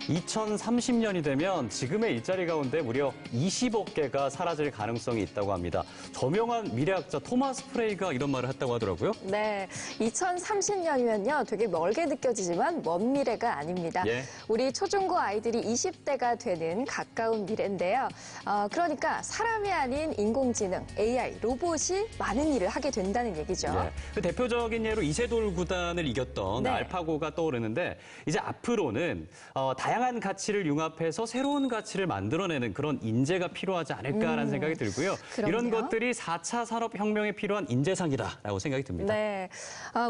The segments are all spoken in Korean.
2030년이 되면 지금의 일자리 가운데 무려 20억 개가 사라질 가능성이 있다고 합니다. 저명한 미래학자 토마스 프레이가 이런 말을 했다고 하더라고요. 네, 2030년이면요 되게 멀게 느껴지지만 먼 미래가 아닙니다. 예. 우리 초중고 아이들이 20대가 되는 가까운 미래인데요. 그러니까 사람이 아닌 인공지능, AI, 로봇이 많은 일을 하게 된다는 얘기죠. 예. 그 대표적인 예로 이세돌 구단을 이겼던 네. 알파고가 떠오르는데 이제 앞으로는 다양한 가치를 융합해서 새로운 가치를 만들어내는 그런 인재가 필요하지 않을까라는 생각이 들고요. 그럼요. 이런 것들이 4차 산업혁명에 필요한 인재상이다라고 생각이 듭니다. 네,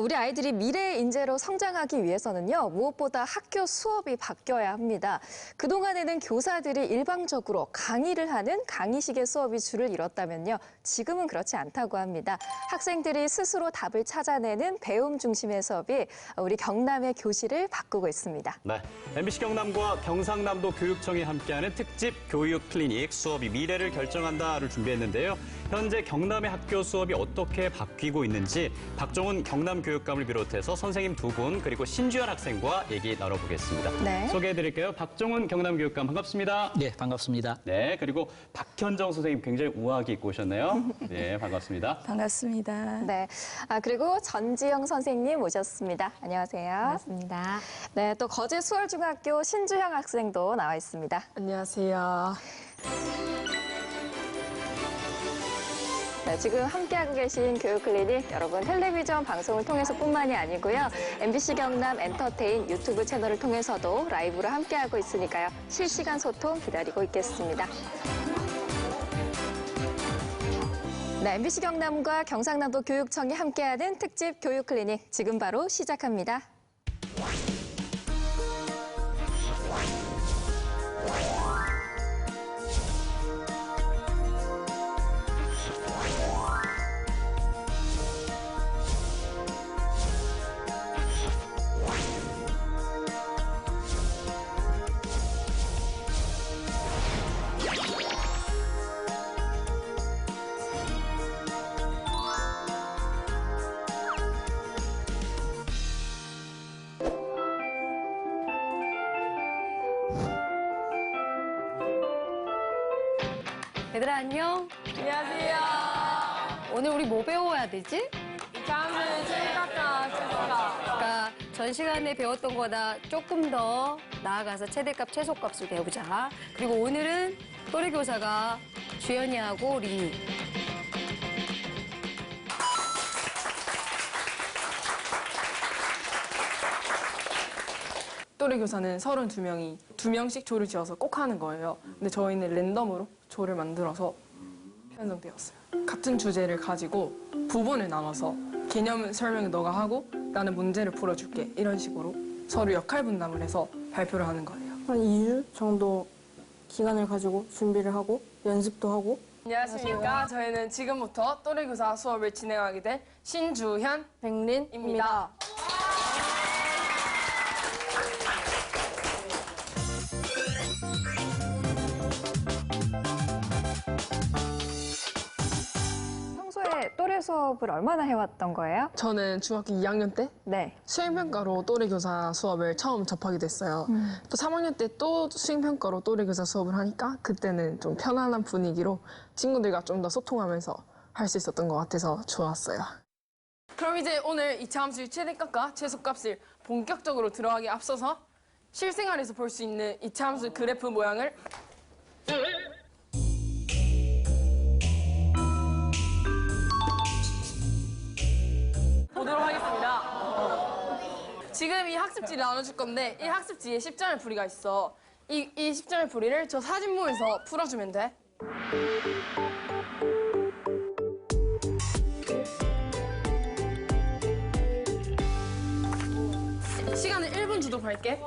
우리 아이들이 미래의 인재로 성장하기 위해서는요 무엇보다 학교 수업이 바뀌어야 합니다. 그동안에는 교사들이 일방적으로 강의를 하는 강의식의 수업이 주를 이뤘다면요 지금은 그렇지 않다고 합니다. 학생들이 스스로 답을 찾아내는 배움 중심의 수업이 우리 경남의 교실을 바꾸고 있습니다. 네, MBC 경남과 경상남도 교육청이 함께하는 특집 교육 클리닉 수업이 미래를 결정한다를 준비했는데요. 현재 경남의 학교 수업이 어떻게 바뀌고 있는지 박종훈 경남교육감을 비롯해서 선생님 두 분 그리고 신주연 학생과 얘기 나눠보겠습니다. 네. 소개해드릴게요. 박종훈 경남교육감 반갑습니다. 네, 반갑습니다. 네, 그리고 박현정 선생님 굉장히 우아하게 입고 오셨네요. 네, 반갑습니다. 반갑습니다. 네, 그리고 전지영 선생님 모셨습니다. 안녕하세요. 반갑습니다. 네, 또 거제 수월중학교 신주형 학생도 나와 있습니다. 안녕하세요. 네, 지금 함께하고 계신 교육클리닉 여러분 텔레비전 방송을 통해서뿐만이 아니고요. MBC 경남 엔터테인 유튜브 채널을 통해서도 라이브로 함께하고 있으니까요. 실시간 소통 기다리고 있겠습니다. 네, MBC 경남과 경상남도 교육청이 함께하는 특집 교육클리닉 지금 바로 시작합니다. 얘들아 안녕. 안녕하세요. 오늘 우리 뭐 배워야 되지? 다음은 체육학과 그러니까 전 시간에 배웠던 거보다 조금 더 나아가서 최대값, 최소값을 배우자. 그리고 오늘은 또래 교사가 주연이하고 리니. 또래 교사는 32명이 2명씩 조를 지어서 꼭 하는 거예요. 근데 저희는 랜덤으로 조를 만들어서 편성되었어요. 같은 주제를 가지고 부분을 나눠서 개념 설명을 너가 하고 나는 문제를 풀어줄게. 이런 식으로 서로 역할 분담을 해서 발표를 하는 거예요. 한 2주 정도 기간을 가지고 준비를 하고 연습도 하고. 안녕하십니까. 저희는 지금부터 또래 교사 수업을 진행하게 된 신주현, 백린입니다. 평소에 또래 수업을 얼마나 해왔던 거예요? 저는 중학교 2학년 때 네. 수행평가로 또래교사 수업을 처음 접하게 됐어요. 또 3학년 때 또 수행평가로 또래교사 수업을 하니까 그때는 좀 편안한 분위기로 친구들과 좀 더 소통하면서 할 수 있었던 것 같아서 좋았어요. 그럼 이제 오늘 2차 함수의 최대값과 최소값을 본격적으로 들어가기 앞서서 실생활에서 볼 수 있는 2차 함수 그래프 모양을 보도록 하겠습니다. 지금 이 학습지를 나눠줄 건데 이 학습지에 10점의 풀이가 있어. 이 10점의 풀이를 저 사진모에서 풀어주면 돼. 시간을 1분 주도록 할게.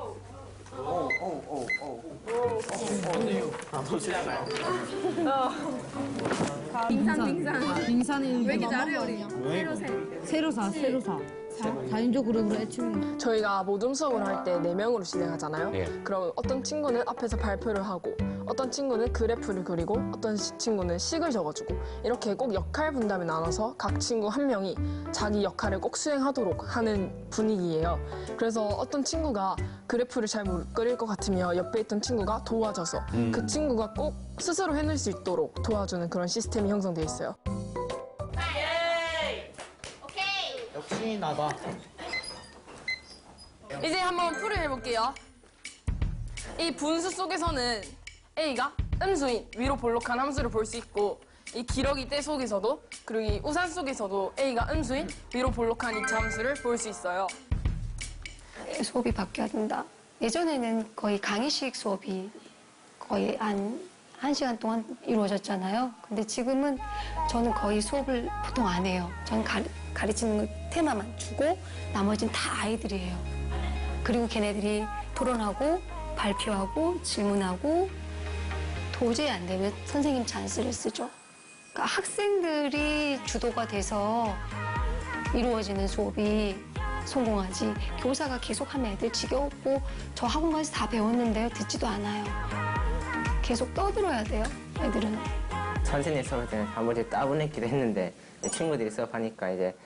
빙산이 왜 이렇게 잘해 우리? 세로사. 다인조 그룹으로 애칭. 저희가 모둠 수업을 할 때 4명으로 진행하잖아요. 예. 그럼 어떤 친구는 앞에서 발표를 하고 어떤 친구는 그래프를 그리고 어떤 친구는 식을 적어주고 이렇게 꼭 역할 분담에 나눠서 각 친구 한 명이 자기 역할을 꼭 수행하도록 하는 분위기예요. 그래서 어떤 친구가 그래프를 잘 못 그릴 것 같으면 옆에 있던 친구가 도와줘서 그 친구가 꼭 스스로 해낼 수 있도록 도와주는 그런 시스템이 형성돼 있어요. 역시 나다. 이제 한번 풀이 해볼게요. 이 분수 속에서는 A가 음수인 위로 볼록한 함수를 볼 수 있고 이 기러기 떼 속에서도 그리고 이 우산 속에서도 A가 음수인 위로 볼록한 이차 함수를 볼 수 있어요. 수업이 바뀌어야 된다. 예전에는 거의 강의식 수업이 거의 한 시간 동안 이루어졌잖아요. 근데 지금은 저는 거의 수업을 보통 안 해요. 저는 가르치는 테마만 주고 나머지는 다 아이들이에요. 그리고 걔네들이 토론하고 발표하고 질문하고 도저히 안 되면 선생님 찬스를 쓰죠. 그러니까 학생들이 주도가 돼서 이루어지는 수업이 성공하지 교사가 계속하면 애들 지겹고 저 학원 가서 다 배웠는데요. 듣지도 않아요. 계속 떠들어야 돼요. 애들은. 선생님 수업할 때는 단번에 따분했기도 했는데 친구들이 수업하니까 이제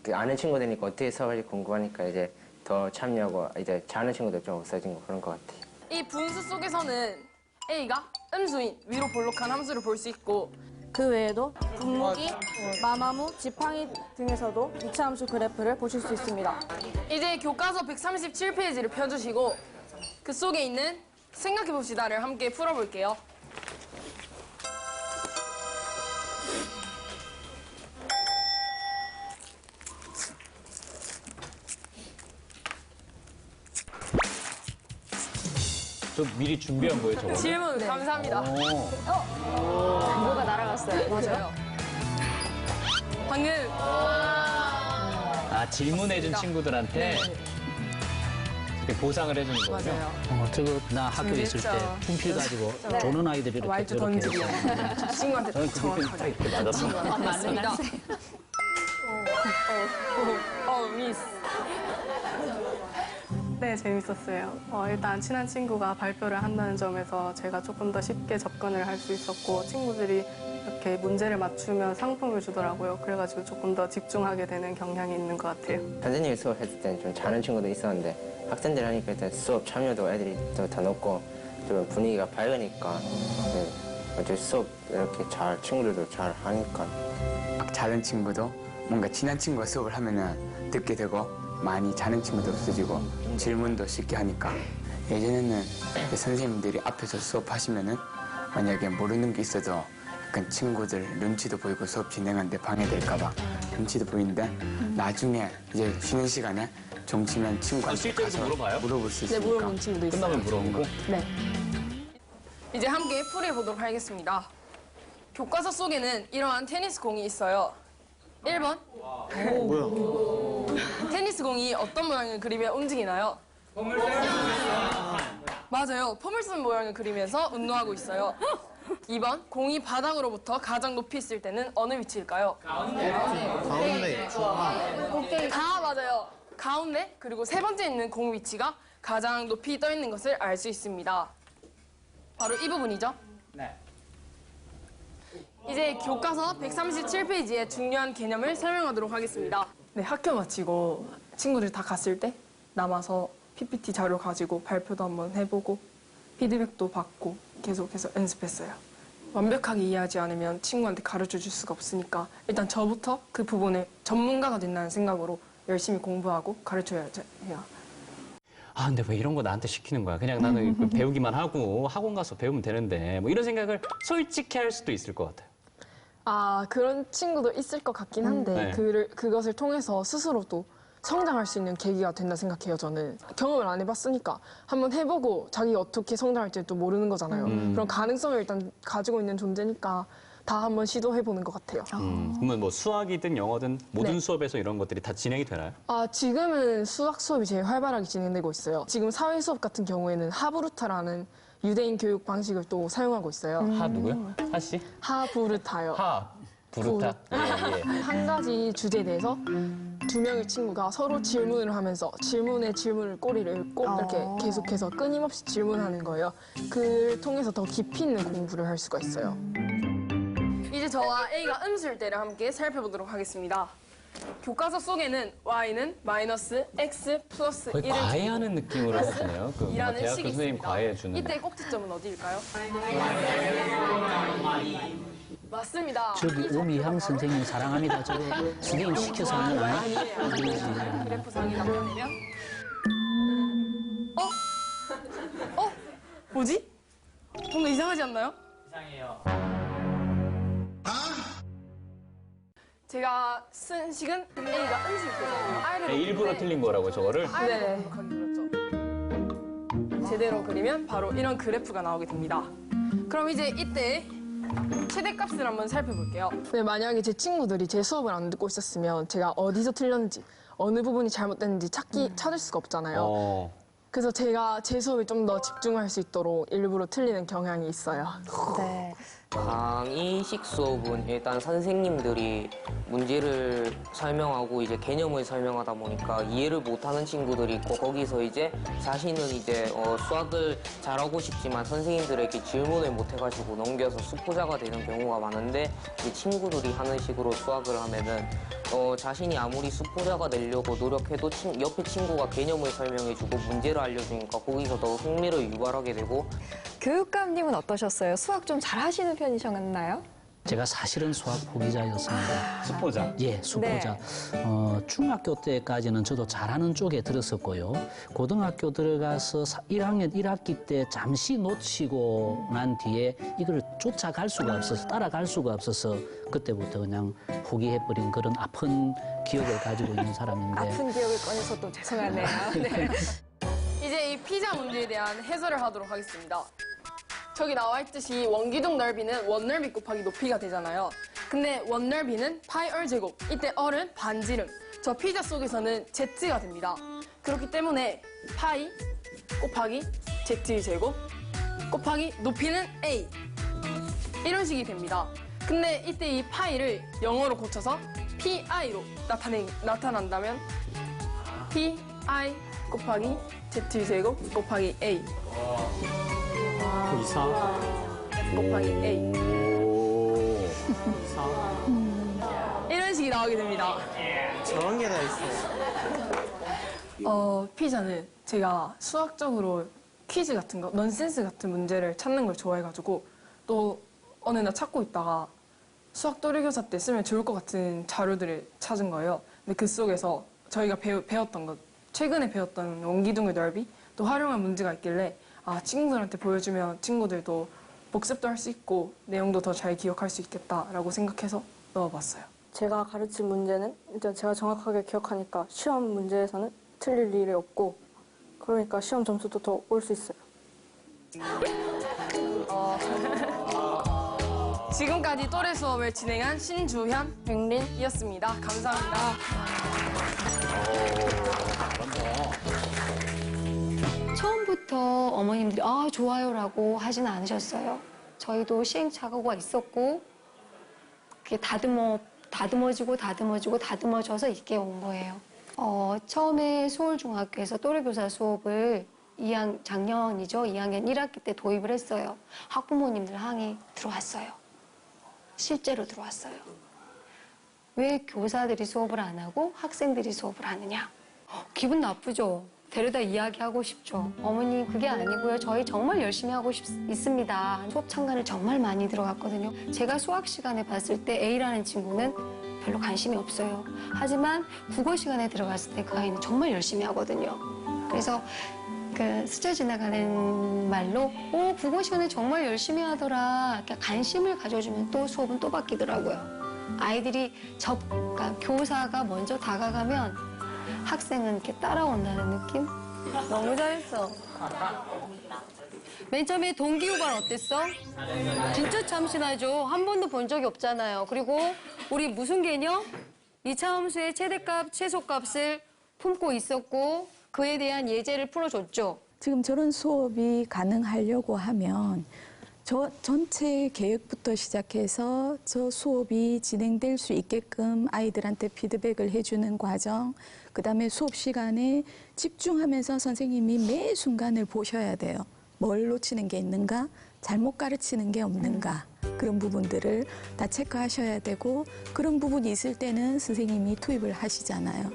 그 아는 친구들이니까 어떻게 수업할지 궁금하니까 이제 더 참여하고 이제 잘하는 친구들 좀 없어진 그런 것 같아요. 이 분수 속에서는 A가 음수인 위로 볼록한 함수를 볼 수 있고 그 외에도 분무기, 마마무, 지팡이 등에서도 이차함수 그래프를 보실 수 있습니다. 이제 교과서 137페이지를 펴주시고 그 속에 있는 생각해봅시다를 함께 풀어볼게요. 저 미리 준비한 거예요, 저거? 질문 감사합니다. 뭐가 날아갔어요. 맞아요. 방금 아, 질문해준 친구들한테 이렇게 보상을 해주는 거죠? 맞아요. 저거 나 학교 있을 때 준비했죠. 품필 가지고 조는 아이들이 이렇게 말투 저렇게 던지기. 해서 친구한테 저는 그 정확하게. 딱 이렇게 맞았어요. 맞습니다. 미스. 네, 재밌었어요. 일단 친한 친구가 발표를 한다는 점에서 제가 조금 더 쉽게 접근을 할 수 있었고 친구들이 이렇게 문제를 맞추면 상품을 주더라고요. 그래가지고 조금 더 집중하게 되는 경향이 있는 것 같아요. 선생님이 수업했을 때는 좀 잘하는 친구도 있었는데 학생들 하니까 일단 수업 참여도 애들이 더 높고 좀 분위기가 밝으니까 어째 수업 이렇게 잘 친구들도 잘 하니까 막 자는 친구도 뭔가 친한 친구가 수업을 하면은 듣게 되고 많이 자는 친구도 없어지고 질문도 쉽게 하니까 예전에는 선생님들이 앞에서 수업하시면은 만약에 모르는 게 있어도 약간 친구들 눈치도 보이고 수업 진행하는데 방해될까 봐 눈치도 보이는데 나중에 이제 쉬는 시간에 종치면 친구한테 실제로 가서 물어봐요? 물어볼 수 네, 있으니까 물어본 친구도 있어요. 끝나면 물어보고. 네. 이제 함께 풀이해보도록 하겠습니다. 교과서 속에는 이러한 테니스 공이 있어요. 1번. 테니스 공이 어떤 모양을 그리며 움직이나요? 맞아요. 포물선 모양을 그리면서 운동하고 있어요. 2번. 공이 바닥으로부터 가장 높이 있을 때는 어느 위치일까요? 가운데 다 맞아요. 가운데 그리고 세 번째 있는 공 위치가 가장 높이 떠 있는 것을 알 수 있습니다. 바로 이 부분이죠. 네. 이제 교과서 137페이지의 중요한 개념을 설명하도록 하겠습니다. 네, 학교 마치고 친구들 다 갔을 때 남아서 PPT 자료 가지고 발표도 한번 해보고 피드백도 받고 계속해서 연습했어요. 완벽하게 이해하지 않으면 친구한테 가르쳐 줄 수가 없으니까 일단 저부터 그 부분에 전문가가 된다는 생각으로 열심히 공부하고 가르쳐야 해요. 아, 근데 왜 이런 거 나한테 시키는 거야? 그냥 나는 이거 배우기만 하고 학원 가서 배우면 되는데 뭐 이런 생각을 솔직히 할 수도 있을 것 같아요. 아, 그런 친구도 있을 것 같긴 한데 네. 그것을 통해서 스스로도 성장할 수 있는 계기가 된다 생각해요, 저는. 경험을 안 해봤으니까 한번 해보고 자기가 어떻게 성장할지 또 모르는 거잖아요. 그런 가능성을 일단 가지고 있는 존재니까 다 한번 시도해보는 것 같아요. 그러면 뭐 수학이든 영어든 모든 네. 수업에서 이런 것들이 다 진행이 되나요? 아, 지금은 수학 수업이 제일 활발하게 진행되고 있어요. 지금 사회 수업 같은 경우에는 하부르타라는 유대인 교육 방식을 또 사용하고 있어요. 하 누구요? 하 씨? 하부르타요. 하 부르타. 예, 예. 한 가지 주제에 대해서 두 명의 친구가 서로 질문을 하면서 질문에 질문을 꼬리를 꼭 이렇게 계속해서 끊임없이 질문하는 거예요. 그를 통해서 더 깊이 있는 공부를 할 수가 있어요. 이제 저와 A가 음수일대를 함께 살펴보도록 하겠습니다. 교과서 속에는 y는 마이너스 x 플러스 거의 1을 과외하는 느낌으로 하시네요. 그 뭔가 이라는 대학교 식이 선생님 있습니다. 과외해 주는. 이때 꼭지점은 어디일까요? 맞습니다. 저기 오미향 선생님 사랑합니다. 저거 선생님 시켜서 하는 거 아니야? 아니에요. 그래프상이 나타내면 뭐지? 뭔가 이상하지 않나요? 이상해요. 제가 쓴 식은 A가 음수일대잖아요. 네, 일부러 틀린 거라고 저거를. 네. 제대로 그리면 바로 이런 그래프가 나오게 됩니다. 그럼 이제 이때 최대값을 한번 살펴볼게요. 네, 만약에 제 친구들이 제 수업을 안 듣고 있었으면 제가 어디서 틀렸는지, 어느 부분이 잘못됐는지 찾을 수가 없잖아요. 그래서 제가 제 수업에 좀 더 집중할 수 있도록 일부러 틀리는 경향이 있어요. 네. 강의식 수업은 일단 선생님들이 문제를 설명하고 이제 개념을 설명하다 보니까 이해를 못하는 친구들이 있고 거기서 이제 자신은 이제 수학을 잘하고 싶지만 선생님들에게 질문을 못 해가지고 넘겨서 수포자가 되는 경우가 많은데 이 친구들이 하는 식으로 수학을 하면은 자신이 아무리 수포자가 되려고 노력해도 옆에 친구가 개념을 설명해주고 문제를 알려주니까 거기서 더 흥미를 유발하게 되고. 교육감님은 어떠셨어요? 수학 좀 잘하시는 편이셨나요? 제가 사실은 수학 포기자였습니다. 수포자. 예, 수포자. 중학교 때까지는 저도 잘하는 쪽에 들었었고요. 고등학교 들어가서 1학년 1학기 때 잠시 놓치고 난 뒤에 이걸 쫓아갈 수가 없어서 따라갈 수가 없어서 그때부터 그냥 포기해버린 그런 아픈 기억을 가지고 있는 사람인데. 아픈 기억을 꺼내서 또 죄송하네요. 네. 이제 이 피자 문제에 대한 해설을 하도록 하겠습니다. 저기 나와 있듯이 원기둥 넓이는 원넓이 곱하기 높이가 되잖아요. 근데 원넓이는 파이 얼 제곱, 이때 얼은 반지름. 저 피자 속에서는 z가 됩니다. 그렇기 때문에 파이 곱하기 z 제곱 곱하기 높이는 a 이런 식이 됩니다. 근데 이때 이 파이를 영어로 고쳐서 pi로 나타난다면 pi 곱하기 z 제곱 곱하기 a 곱하기 A. 이런 식이 나오게 됩니다. 저런 게 다 있어. 피자는 제가 수학적으로 퀴즈 같은 거, 넌센스 같은 문제를 찾는 걸 좋아해가지고 또 어느 날 찾고 있다가 수학 또래교사 때 쓰면 좋을 것 같은 자료들을 찾은 거예요. 근데 그 속에서 저희가 배웠던 것, 최근에 배웠던 원기둥의 넓이 또 활용한 문제가 있길래 친구들한테 보여주면 친구들도 복습도 할 수 있고 내용도 더 잘 기억할 수 있겠다라고 생각해서 넣어봤어요. 제가 가르친 문제는 일단 제가 정확하게 기억하니까 시험 문제에서는 틀릴 일이 없고 그러니까 시험 점수도 더 올 수 있어요. 지금까지 또래 수업을 진행한 신주현, 백린이었습니다. 감사합니다. 처음부터 어머님들이 좋아요라고 하진 않으셨어요. 저희도 시행착오가 있었고 그게 다듬어져서 이렇게 온 거예요. 처음에 서울중학교에서 또래교사 수업을 작년이죠. 2학년 1학기 때 도입을 했어요. 학부모님들 항의 들어왔어요. 실제로 들어왔어요. 왜 교사들이 수업을 안 하고 학생들이 수업을 하느냐. 기분 나쁘죠. 데려다 이야기하고 싶죠. 어머니 그게 아니고요. 저희 정말 열심히 하고 있습니다. 수업 참관을 정말 많이 들어갔거든요. 제가 수학 시간에 봤을 때 A라는 친구는 별로 관심이 없어요. 하지만 국어 시간에 들어갔을 때 그 아이는 정말 열심히 하거든요. 그래서 그 스쳐 지나가는 말로 국어 시간에 정말 열심히 하더라. 이렇게 관심을 가져주면 또 수업은 또 바뀌더라고요. 아이들이 그러니까 교사가 먼저 다가가면 학생은 이렇게 따라온다는 느낌? 너무 잘했어. 맨 처음에 동기유발 어땠어? 진짜 참신하죠. 한 번도 본 적이 없잖아요. 그리고 우리 무슨 개념? 이차 함수의 최대값, 최소값을 품고 있었고 그에 대한 예제를 풀어줬죠. 지금 저런 수업이 가능하려고 하면 전체 계획부터 시작해서 저 수업이 진행될 수 있게끔 아이들한테 피드백을 해주는 과정, 그다음에 수업 시간에 집중하면서 선생님이 매 순간을 보셔야 돼요. 뭘 놓치는 게 있는가, 잘못 가르치는 게 없는가, 그런 부분들을 다 체크하셔야 되고, 그런 부분이 있을 때는 선생님이 투입을 하시잖아요.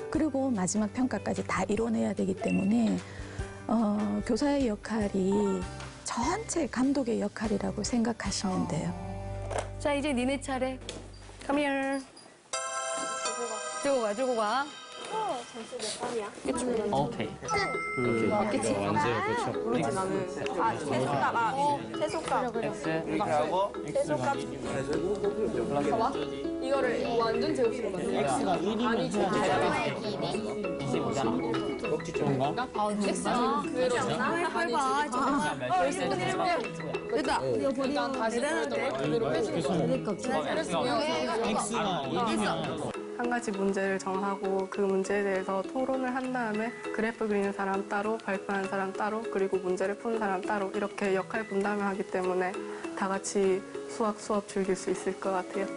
그리고 마지막 평가까지 다 이뤄내야 되기 때문에 교사의 역할이 전체 감독의 역할이라고 생각하시면 돼요. 자, 이제 니네 차례. Come here. 들고 가. 점수 몇 번이야? 오케이. 맞겠지? 완전 그렇죠. 최소값. X 이렇게 하고 최소값. 이거를 완전 제곱식으로 만들어. X가 1이면 해야 돼. 25잖아. 먹지 좋은 거? X가 그대로. 됐다. 버리고 대단한데? X가 1이면 한 가지 문제를 정하고 그 문제에 대해서 토론을 한 다음에 그래프 그리는 사람 따로, 발표하는 사람 따로, 그리고 문제를 푸는 사람 따로 이렇게 역할 분담을 하기 때문에 다 같이 수업 즐길 수 있을 것 같아요.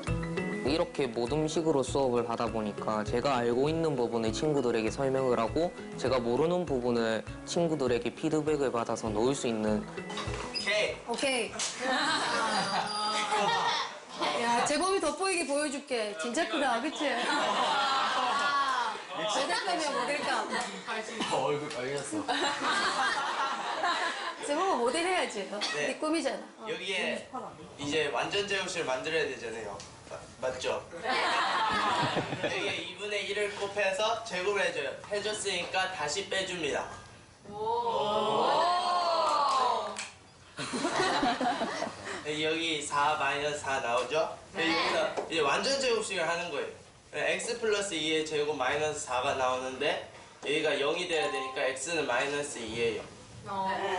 이렇게 모둠식으로 수업을 하다 보니까 제가 알고 있는 부분을 친구들에게 설명을 하고 제가 모르는 부분을 친구들에게 피드백을 받아서 넣을 수 있는 오케이. 야, 재범이 돋보이게 보여줄게. 진짜 크다, 그치? 모델감이야, 모델감. 얼굴 빨개졌어. 재범아 모델 해야지. 네 꿈이잖아. 여기에 이제 완전 제곱식을 만들어야 되잖아요. 맞죠? 여기에 2분의 1을 곱해서 제곱을 해줘요. 해줬으니까 다시 빼줍니다. 여기 4 마이너스 4 나오죠? 여기서 이제 완전 제곱식을 하는 거예요. x 플러스 2의 제곱 마이너스 4가 나오는데 여기가 0이 돼야 되니까 x는 마이너스 2예요.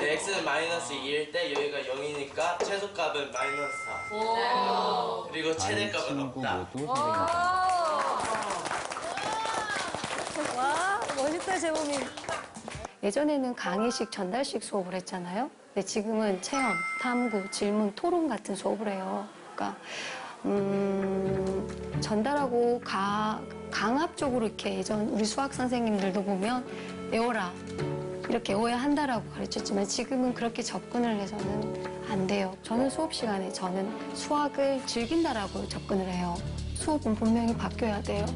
x는 마이너스 2일 때 여기가 0이니까 최소값은 마이너스 4. 그리고 최대값은 없다. 와, 멋있다, 재범이. 예전에는 강의식, 전달식 수업을 했잖아요. 근데 지금은 체험, 탐구, 질문, 토론 같은 수업을 해요. 그러니까 전달하고 강압적으로 이렇게 예전 우리 수학 선생님들도 보면 외워라. 이렇게 외워야 한다라고 가르쳤지만 지금은 그렇게 접근을 해서는 안 돼요. 저는 수업 시간에 저는 수학을 즐긴다라고 접근을 해요. 수업은 분명히 바뀌어야 돼요.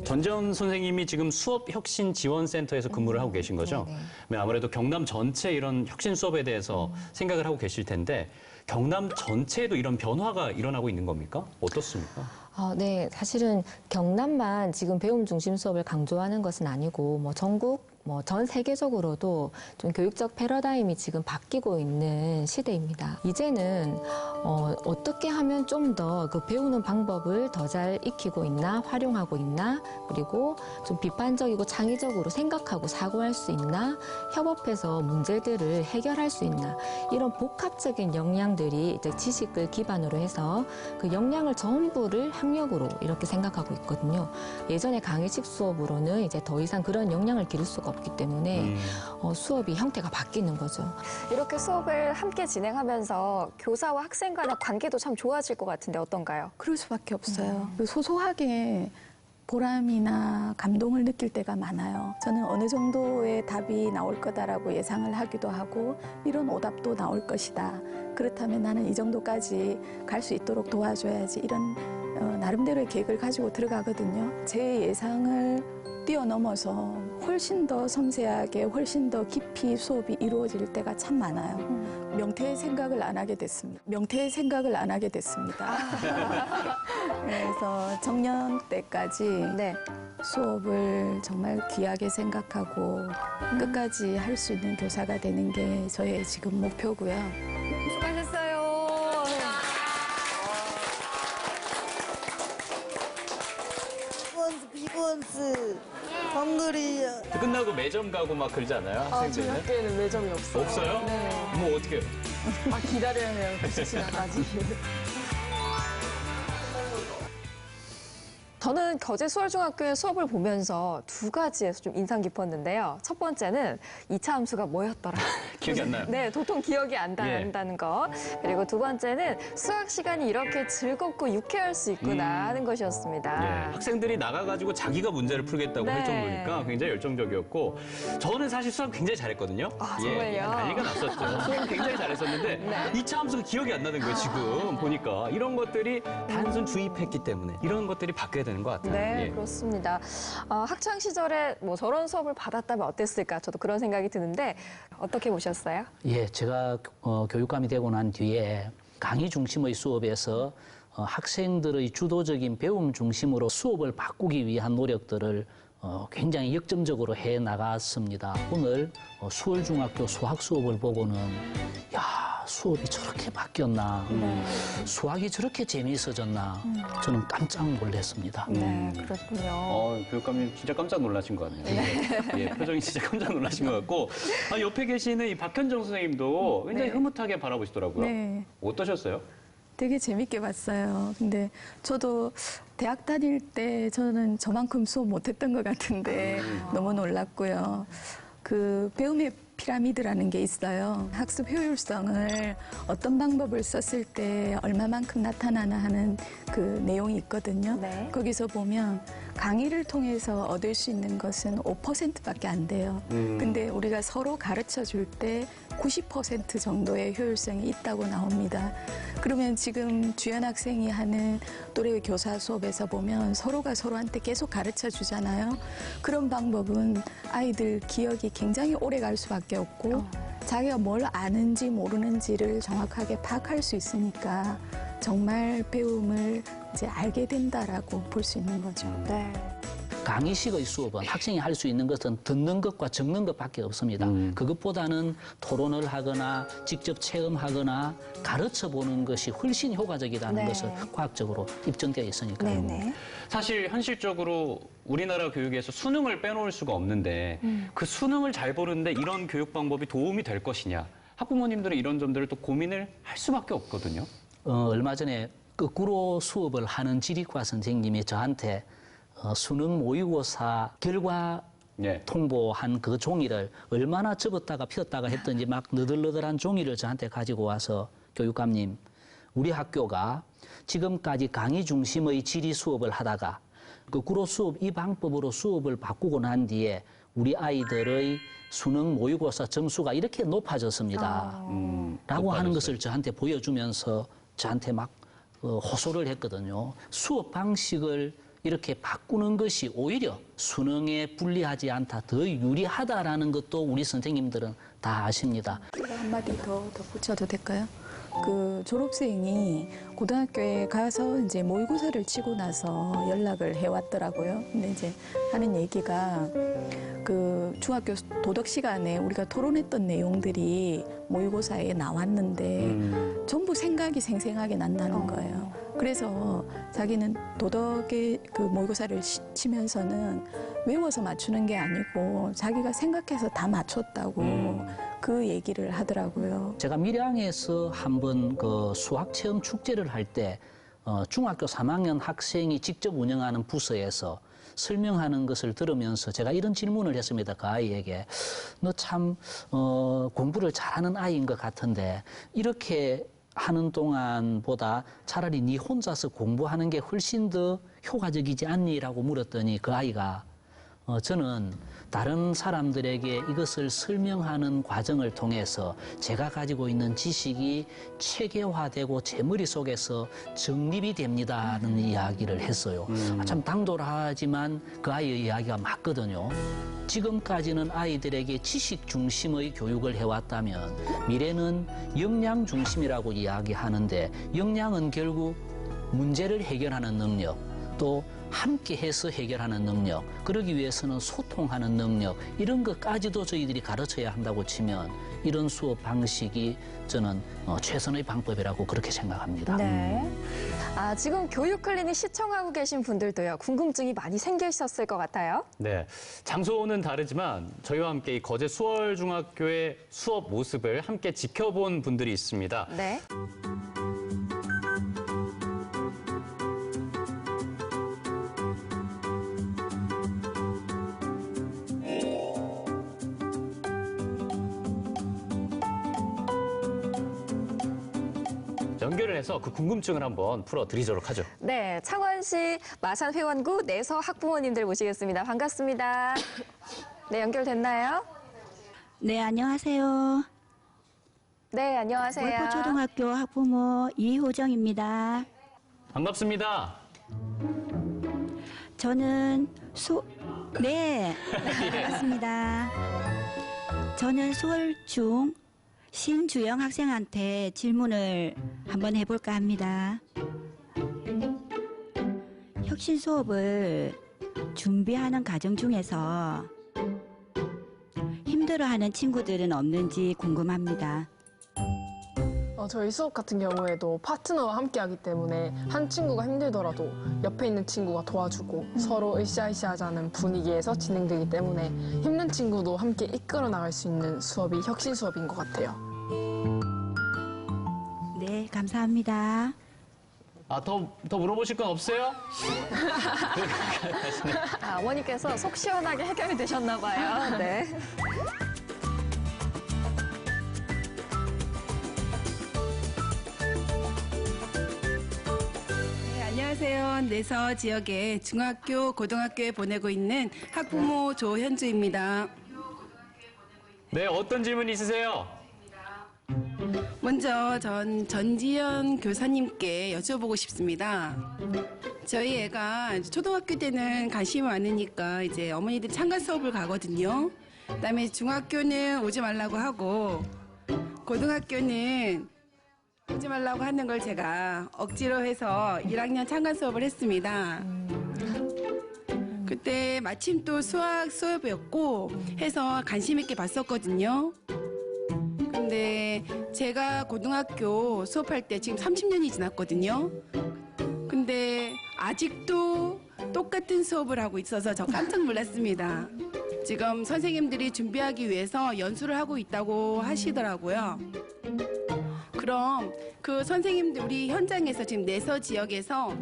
전재원 선생님이 지금 수업혁신지원센터에서 근무를 하고 계신 거죠? 네, 아무래도 경남 전체 이런 혁신 수업에 대해서 생각을 하고 계실 텐데 경남 전체에도 이런 변화가 일어나고 있는 겁니까? 어떻습니까? 네, 사실은 경남만 지금 배움 중심 수업을 강조하는 것은 아니고 전국 전 세계적으로도 좀 교육적 패러다임이 지금 바뀌고 있는 시대입니다. 이제는 어떻게 하면 좀 더 그 배우는 방법을 더 잘 익히고 있나, 활용하고 있나, 그리고 좀 비판적이고 창의적으로 생각하고 사고할 수 있나, 협업해서 문제들을 해결할 수 있나, 이런 복합적인 역량들이 이제 지식을 기반으로 해서 그 역량을 전부를 학력으로 이렇게 생각하고 있거든요. 예전에 강의식 수업으로는 이제 더 이상 그런 역량을 기를 수가 없기 때문에 수업이 형태가 바뀌는 거죠. 이렇게 수업을 함께 진행하면서 교사와 학생 간의 관계도 참 좋아질 것 같은데 어떤가요? 그럴 수밖에 없어요. 소소하게 보람이나 감동을 느낄 때가 많아요. 저는 어느 정도의 답이 나올 거다라고 예상을 하기도 하고 이런 오답도 나올 것이다. 그렇다면 나는 이 정도까지 갈 수 있도록 도와줘야지. 이런 나름대로의 계획을 가지고 들어가거든요. 제 예상을 뛰어넘어서 훨씬 더 섬세하게, 훨씬 더 깊이 수업이 이루어질 때가 참 많아요. 명태의 생각을 안 하게 됐습니다. 그래서 정년 때까지 수업을 정말 귀하게 생각하고 끝까지 할 수 있는 교사가 되는 게 저의 지금 목표고요. 수고하셨어요. 비본스 헝그리. 끝나고 매점 가고 막 그러지 않아요? 저희 학생들은? 학교에는 매점이 없어요. 없어요? 네. 뭐 어떻게 해요? 기다려야 해요, 그 시간까지. 저는 거제 수월중학교의 수업을 보면서 두 가지에서 좀 인상 깊었는데요. 첫 번째는 2차 함수가 뭐였더라? 기억이 안 나요? 네, 도통 기억이 안 난다는 거. 그리고 두 번째는 수학 시간이 이렇게 즐겁고 유쾌할 수 있구나 하는 것이었습니다. 예, 학생들이 나가가지고 자기가 문제를 풀겠다고 할 네. 정도니까 굉장히 열정적이었고 저는 사실 수학 굉장히 잘했거든요. 아, 정말요? 난리가 났었죠. 수학 굉장히 잘했었는데 네. 2차 함수가 기억이 안 나는 거예요, 지금 보니까. 이런 것들이 단순 주입했기 때문에 이런 것들이 바뀌어야 되는 것 같아요. 네, 예. 그렇습니다. 학창 시절에 뭐 저런 수업을 받았다면 어땠을까? 저도 그런 생각이 드는데 어떻게 보셨어요? 예, 제가 교육감이 되고 난 뒤에 강의 중심의 수업에서 학생들의 주도적인 배움 중심으로 수업을 바꾸기 위한 노력들을 굉장히 역점적으로 해 나갔습니다. 오늘 수월중학교 수학 수업을 보고는 야, 수업이 저렇게 바뀌었나, 수학이 저렇게 재미있어졌나 저는 깜짝 놀랐습니다. 네, 그렇군요. 교육감님 진짜 깜짝 놀라신 것 같네요. 예, 표정이 진짜 깜짝 놀라신 것 같고 옆에 계시는 이 박현정 선생님도 굉장히 흐뭇하게 바라보시더라고요. 네. 어떠셨어요? 되게 재밌게 봤어요. 근데 저도 대학 다닐 때 저는 저만큼 수업 못했던 것 같은데 너무 놀랐고요. 그 배움의 피라미드라는 게 있어요. 학습 효율성을 어떤 방법을 썼을 때 얼마만큼 나타나나 하는 그 내용이 있거든요. 네. 거기서 보면 강의를 통해서 얻을 수 있는 것은 5%밖에 안 돼요. 근데 우리가 서로 가르쳐 줄 때 90% 정도의 효율성이 있다고 나옵니다. 그러면 지금 주연 학생이 하는 또래 교사 수업에서 보면 서로가 서로한테 계속 가르쳐 주잖아요. 그런 방법은 아이들 기억이 굉장히 오래 갈 수밖에 없고 자기가 뭘 아는지 모르는지를 정확하게 파악할 수 있으니까 정말 배움을 이제 알게 된다라고 볼 수 있는 거죠. 네. 강의식의 수업은 학생이 할 수 있는 것은 듣는 것과 적는 것밖에 없습니다. 그것보다는 토론을 하거나 직접 체험하거나 가르쳐 보는 것이 훨씬 효과적이라는 네. 것을 과학적으로 입증되어 있으니까요. 네네. 사실 현실적으로 우리나라 교육에서 수능을 빼놓을 수가 없는데 그 수능을 잘 보는데 이런 교육 방법이 도움이 될 것이냐. 학부모님들은 이런 점들을 또 고민을 할 수밖에 없거든요. 얼마 전에 거꾸로 수업을 하는 지리과 선생님이 저한테 수능 모의고사 결과 통보한 그 종이를 얼마나 접었다가 폈다가 했던지 막 너덜너덜한 종이를 저한테 가지고 와서 교육감님, 우리 학교가 지금까지 강의 중심의 지리 수업을 하다가 거꾸로 수업 이 방법으로 수업을 바꾸고 난 뒤에 우리 아이들의 수능 모의고사 점수가 이렇게 높아졌습니다. 라고 하는 것을 저한테 보여주면서 저한테 막 호소를 했거든요. 수업 방식을 이렇게 바꾸는 것이 오히려 수능에 불리하지 않다, 더 유리하다라는 것도 우리 선생님들은 다 아십니다. 제가 한마디 더 붙여도 될까요? 그 졸업생이 고등학교에 가서 이제 모의고사를 치고 나서 연락을 해왔더라고요. 근데 이제 하는 얘기가 그 중학교 도덕 시간에 우리가 토론했던 내용들이 모의고사에 나왔는데 전부 생각이 생생하게 난다는 거예요. 그래서 자기는 도덕의 그 모의고사를 치면서는 외워서 맞추는 게 아니고 자기가 생각해서 다 맞췄다고 그 얘기를 하더라고요. 제가 밀양에서 한번 그 수학 체험 축제를 할 때 중학교 3학년 학생이 직접 운영하는 부서에서 설명하는 것을 들으면서 제가 이런 질문을 했습니다. 그 아이에게. 너 참 공부를 잘하는 아이인 것 같은데 이렇게 하는 동안보다 차라리 네 혼자서 공부하는 게 훨씬 더 효과적이지 않니?라고 물었더니 그 아이가 저는 다른 사람들에게 이것을 설명하는 과정을 통해서 제가 가지고 있는 지식이 체계화되고 제 머릿속에서 정립이 됩니다는 이야기를 했어요. 참 당돌하지만 그 아이의 이야기가 맞거든요. 지금까지는 아이들에게 지식 중심의 교육을 해왔다면 미래는 역량 중심이라고 이야기하는데 역량은 결국 문제를 해결하는 능력, 또 함께 해서 해결하는 능력, 그러기 위해서는 소통하는 능력, 이런 것까지도 저희들이 가르쳐야 한다고 치면 이런 수업 방식이 저는 최선의 방법이라고 그렇게 생각합니다. 네. 지금 교육 클리닉 시청하고 계신 분들도요, 궁금증이 많이 생기셨을 것 같아요. 네, 장소는 다르지만 저희와 함께 이 거제 수월중학교의 수업 모습을 함께 지켜본 분들이 있습니다. 네. 연결을 해서 그 궁금증을 한번 풀어드리도록 하죠. 네, 창원시 마산회원구 내서 학부모님들 모시겠습니다. 반갑습니다. 네, 연결됐나요? 네, 안녕하세요. 네, 안녕하세요. 월포초등학교 학부모 이효정입니다. 반갑습니다. 저는 네, 반갑습니다. 저는 수월중 신주영 학생한테 질문을 한번 해볼까 합니다. 혁신 수업을 준비하는 과정 중에서 힘들어하는 친구들은 없는지 궁금합니다. 저희 수업 같은 경우에도 파트너와 함께 하기 때문에 한 친구가 힘들더라도 옆에 있는 친구가 도와주고 서로 으쌰으쌰하자는 분위기에서 진행되기 때문에 힘든 친구도 함께 이끌어 나갈 수 있는 수업이 혁신 수업인 것 같아요. 네, 감사합니다. 더 물어보실 건 없어요? 어머니께서 속 시원하게 해결이 되셨나 봐요. 네. 안녕하세요. 내서 지역의 중학교, 고등학교에 보내고 있는 학부모 조현주입니다. 네, 어떤 질문 있으세요? 먼저 전지현 교사님께 여쭤보고 싶습니다. 저희 애가 초등학교 때는 관심이 많으니까 이제 어머니들이 참관 수업을 가거든요. 그다음에 중학교는 오지 말라고 하고 고등학교는 오지 말라고 하는 걸 제가 억지로 해서 1학년 참관 수업을 했습니다. 그때 마침 또 수학 수업이었고 해서 관심 있게 봤었거든요. 근데 제가 고등학교 수업할 때 지금 30년이 지났거든요. 근데 아직도 똑같은 수업을 하고 있어서 저 깜짝 놀랐습니다. 지금 선생님들이 준비하기 위해서 연수를 하고 있다고 하시더라고요. 그럼 그 선생님들 우리 현장에서 지금 내서 지역에서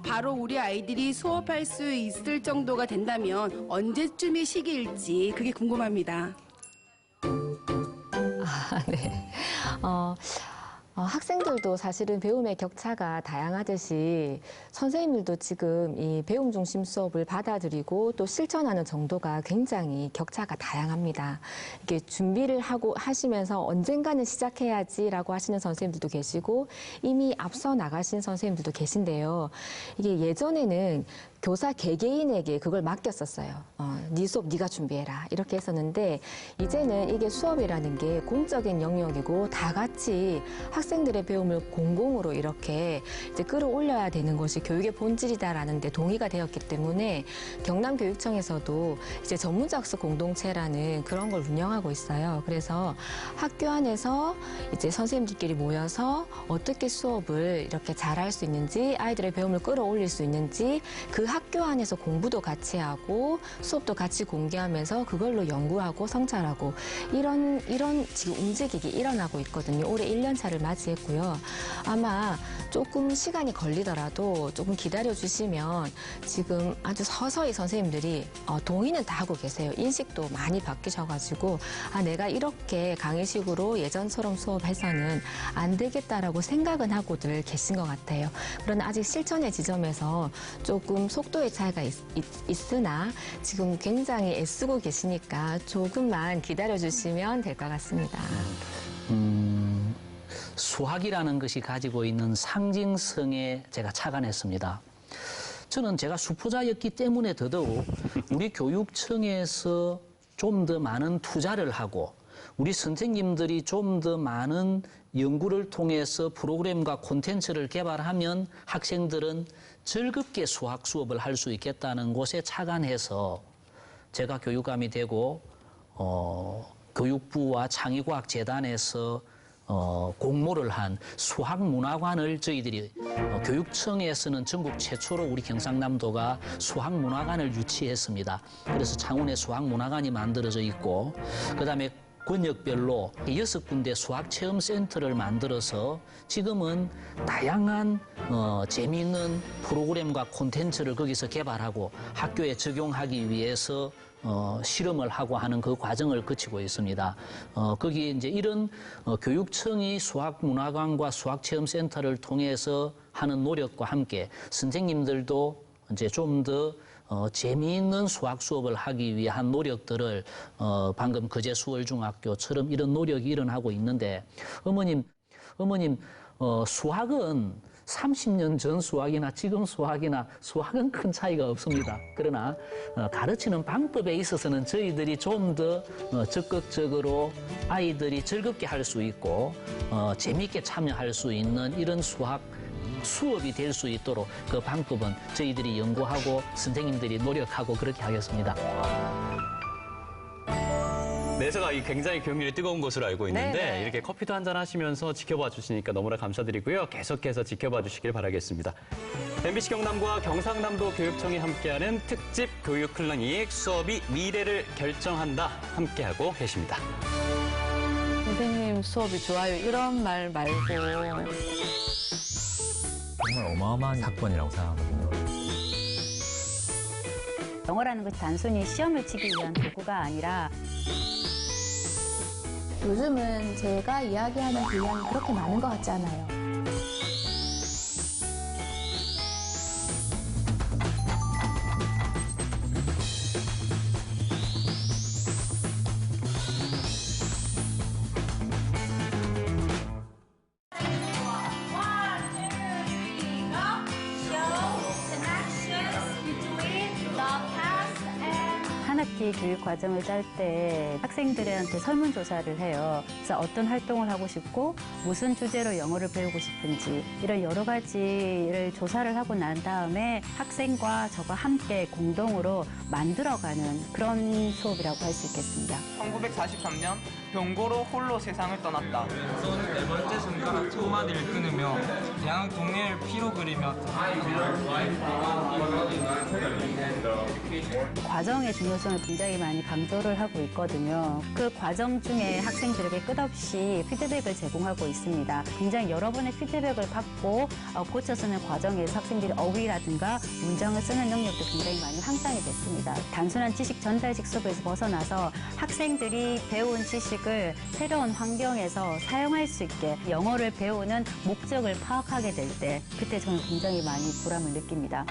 바로 우리 아이들이 수업할 수 있을 정도가 된다면 언제쯤의 시기일지 그게 궁금합니다. 네. 학생들도 사실은 배움의 격차가 다양하듯이 선생님들도 지금 이 배움 중심 수업을 받아들이고 또 실천하는 정도가 굉장히 격차가 다양합니다. 이게 준비를 하시면서 언젠가는 시작해야지라고 하시는 선생님들도 계시고 이미 앞서 나가신 선생님들도 계신데요. 이게 예전에는 교사 개개인에게 그걸 맡겼었어요. 네 수업 네가 준비해라 이렇게 했었는데 이제는 이게 수업이라는 게 공적인 영역이고 다 같이 학생들의 배움을 공공으로 이렇게 이제 끌어올려야 되는 것이 교육의 본질이다라는 데 동의가 되었기 때문에 경남교육청에서도 이제 전문자 학습 공동체라는 그런 걸 운영하고 있어요. 그래서 학교 안에서 이제 선생님들끼리 모여서 어떻게 수업을 이렇게 잘할 수 있는지 아이들의 배움을 끌어올릴 수 있는지 그 학교 안에서 공부도 같이 하고 수업도 같이 공개하면서 그걸로 연구하고 성찰하고 이런 지금 움직이기 일어나고 있거든요. 올해 1년 차를 맞이했고요. 아마 조금 시간이 걸리더라도 조금 기다려주시면 지금 아주 서서히 선생님들이 동의는 다 하고 계세요. 인식도 많이 바뀌셔가지고 내가 이렇게 강의식으로 예전처럼 수업해서는 안 되겠다라고 생각은 하고들 계신 것 같아요. 그러나 아직 실천의 지점에서 조금 속도의 차이가 있으나 지금 굉장히 애쓰고 계시니까 조금만 기다려주시면 될 것 같습니다. 수학이라는 것이 가지고 있는 상징성에 제가 착안했습니다. 저는 제가 수포자였기 때문에 더더욱 우리 교육청에서 좀 더 많은 투자를 하고 우리 선생님들이 좀 더 많은 연구를 통해서 프로그램과 콘텐츠를 개발하면 학생들은 즐겁게 수학 수업을 할 수 있겠다는 곳에 착안해서 제가 교육감이 되고 교육부와 창의과학재단에서 공모를 한 수학문화관을 저희들이 교육청에서는 전국 최초로 우리 경상남도가 수학문화관을 유치했습니다. 그래서 창원에 수학문화관이 만들어져 있고 그다음에 권역별로 6군데 수학체험센터를 만들어서 지금은 다양한 재미있는 프로그램과 콘텐츠를 거기서 개발하고 학교에 적용하기 위해서 실험을 하고 하는 그 과정을 거치고 있습니다. 거기 이제 이런 교육청이 수학문화관과 수학체험센터를 통해서 하는 노력과 함께 선생님들도 이제 좀 더 재미있는 수학 수업을 하기 위한 노력들을 방금 거제 수월중학교처럼 이런 노력이 일어나고 있는데 어머님 수학은 30년 전 수학이나 지금 수학은 큰 차이가 없습니다. 그러나 가르치는 방법에 있어서는 저희들이 좀 더 적극적으로 아이들이 즐겁게 할 수 있고 재미있게 참여할 수 있는 이런 수업이 될 수 있도록 그 방법은 저희들이 연구하고 선생님들이 노력하고 그렇게 하겠습니다. 내세가 굉장히 교육률이 뜨거운 것으로 알고 있는데 네네. 이렇게 커피도 한잔 하시면서 지켜봐 주시니까 너무나 감사드리고요. 계속해서 지켜봐 주시길 바라겠습니다. MBC 경남과 경상남도 교육청이 함께하는 특집 교육 클리닉 수업이 미래를 결정한다 함께하고 계십니다. 선생님 수업이 좋아요 이런 말 말고 정말 어마어마한 사건이라고 생각하거든요. 영어라는 것이 단순히 시험을 치기 위한 도구가 아니라 요즘은 제가 이야기하는 분량이 그렇게 많은 것 같지 않아요. 한 학기 교육 과정을 짤 때 학생들한테 설문조사를 해요. 그래서 어떤 활동을 하고 싶고 무슨 주제로 영어를 배우고 싶은지 이런 여러 가지를 조사를 하고 난 다음에 학생과 저와 함께 공동으로 만들어가는 그런 수업이라고 할 수 있겠습니다. 1943년 병고로 홀로 세상을 떠났다. 손 네 번째 손가락 두 마디를 끊으며 양 동네를 피로 그리며 과정의 중요성을 굉장히 많이 강조를 하고 있거든요. 그 과정 중에 학생들에게 끝없이 피드백을 제공하고 있습니다. 굉장히 여러 번의 피드백을 받고 고쳐 쓰는 과정에서 학생들이 어휘라든가 문장을 쓰는 능력도 굉장히 많이 향상이 됐습니다. 단순한 지식 전달식 수업에서 벗어나서 학생들이 배운 지식을 새로운 환경에서 사용할 수 있게 영어를 배우는 목적을 파악하게 될 때 그때 저는 굉장히 많이 보람을 느낍니다.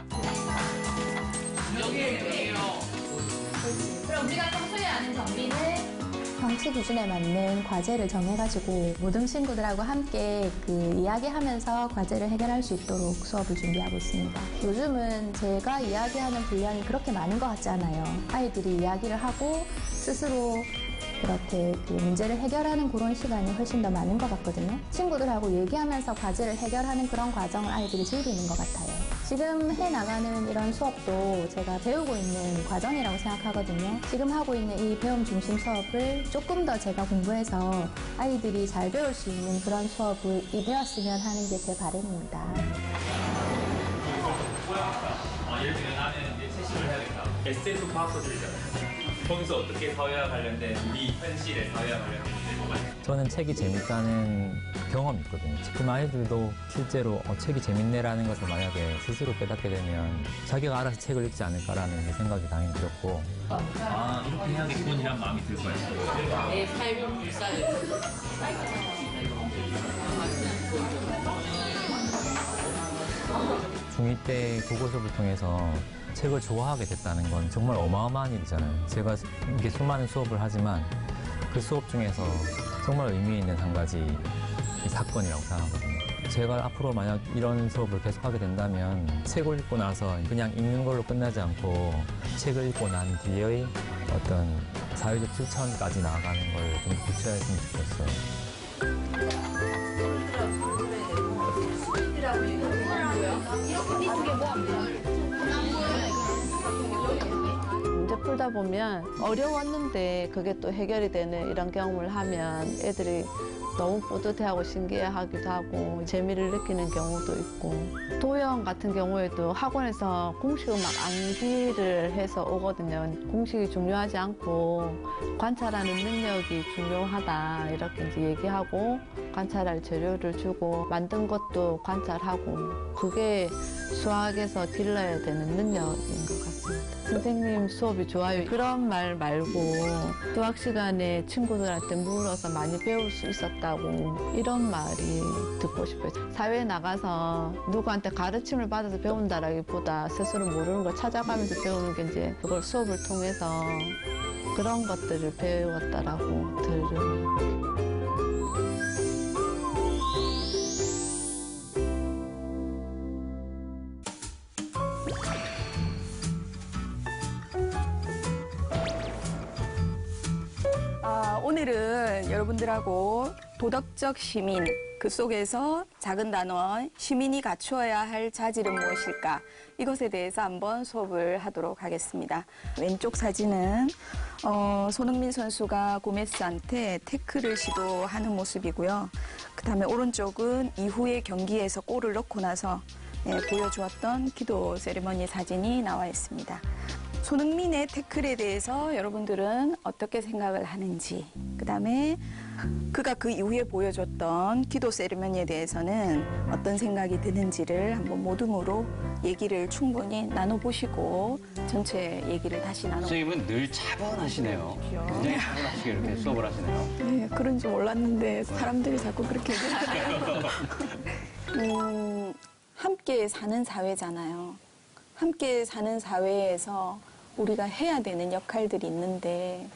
그럼 우리가 평소에 아는 정리는 정치 기준에 맞는 과제를 정해가지고 모든 친구들하고 함께 이야기하면서 과제를 해결할 수 있도록 수업을 준비하고 있습니다. 요즘은 제가 이야기하는 분량이 그렇게 많은 것 같지 않아요. 아이들이 이야기를 하고 스스로 그렇게 문제를 해결하는 그런 시간이 훨씬 더 많은 것 같거든요. 친구들하고 얘기하면서 과제를 해결하는 그런 과정을 아이들이 즐기는 것 같아요. 지금 해나가는 이런 수업도 제가 배우고 있는 과정이라고 생각하거든요. 지금 하고 있는 이 배움 중심 수업을 조금 더 제가 공부해서 아이들이 잘 배울 수 있는 그런 수업을 이루었으면 하는 게 제 바람입니다. 예를 들면 나는 이제 채식을 해야겠다. SF 과학 소설이잖아요. 거기서 어떻게 사회와 관련된 우리 현실의 사회와 관련된 뭐가 있어요? 저는 책이 재밌다는 경험이 있거든요. 그 아이들도 실제로 책이 재밌네라는 것을 만약에 스스로 깨닫게 되면 자기가 알아서 책을 읽지 않을까라는 생각이 당연히 들었고 이렇게 해야겠군이란 마음이 들 거예요. 내 삶은 불쌍해. 중2 때 국어 수업을 통해서 책을 좋아하게 됐다는 건 정말 어마어마한 일이잖아요. 제가 이렇게 수많은 수업을 하지만 그 수업 중에서 정말 의미 있는 한 가지 사건이라고 생각하거든요. 제가 앞으로 만약 이런 수업을 계속하게 된다면 책을 읽고 나서 그냥 읽는 걸로 끝나지 않고 책을 읽고 난 뒤의 어떤 사회적 실천까지 나아가는 걸 좀 구체화했으면 좋겠어요. 문제 풀다 보면 어려웠는데 그게 또 해결이 되는 이런 경험을 하면 애들이 너무 뿌듯해하고 신기해하기도 하고 재미를 느끼는 경우도 있고 도형 같은 경우에도 학원에서 공식을 막 암기를 해서 오거든요. 공식이 중요하지 않고 관찰하는 능력이 중요하다 이렇게 이제 얘기하고 관찰할 재료를 주고 만든 것도 관찰하고 그게 수학에서 길러야 되는 능력인 것 같습니다. 선생님 수업이 좋아요. 그런 말 말고 수학 시간에 친구들한테 물어서 많이 배울 수 있었다고 이런 말이 듣고 싶어요. 사회에 나가서 누구한테 가르침을 받아서 배운다라기보다 스스로 모르는 걸 찾아가면서 배우는 게 이제 그걸 수업을 통해서 그런 것들을 배웠다라고 들은. 오늘은 여러분들하고 도덕적 시민, 그 속에서 작은 단원, 시민이 갖추어야 할 자질은 무엇일까? 이것에 대해서 한번 수업을 하도록 하겠습니다. 왼쪽 사진은 손흥민 선수가 고메스한테 태클을 시도하는 모습이고요. 그다음에 오른쪽은 이후의 경기에서 골을 넣고 나서 보여주었던 기도 세리머니 사진이 나와 있습니다. 손흥민의 태클에 대해서 여러분들은 어떻게 생각을 하는지, 그다음에 그가 그 이후에 보여줬던 기도 세리머니에 대해서는 어떤 생각이 드는지를 한번 모둠으로 얘기를 충분히 나눠보시고 전체 얘기를 다시 나눠보시고. 선생님은 늘 차분하시네요. 굉장히 차분하시게 이렇게 수업을 하시네요. 네, 그런 줄 몰랐는데 사람들이 자꾸 그렇게 얘기하더라고요. 함께 사는 사회잖아요. 함께 사는 사회에서 우리가 해야 되는 역할들이 있는데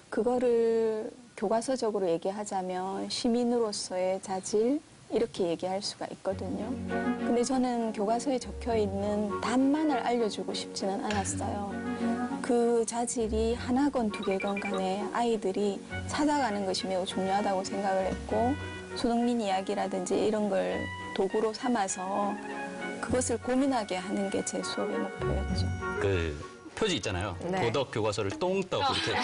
그거를 교과서적으로 얘기하자면 시민으로서의 자질 이렇게 얘기할 수가 있거든요. 근데 저는 교과서에 적혀 있는 답만을 알려주고 싶지는 않았어요. 그 자질이 하나건 두 개건 간에 아이들이 찾아가는 것이 매우 중요하다고 생각을 했고 손흥민 이야기라든지 이런 걸 도구로 삼아서 그것을 고민하게 하는 게 제 수업의 목표였죠. 그 표지 있잖아요. 네. 도덕 교과서를 똥떡 이렇게.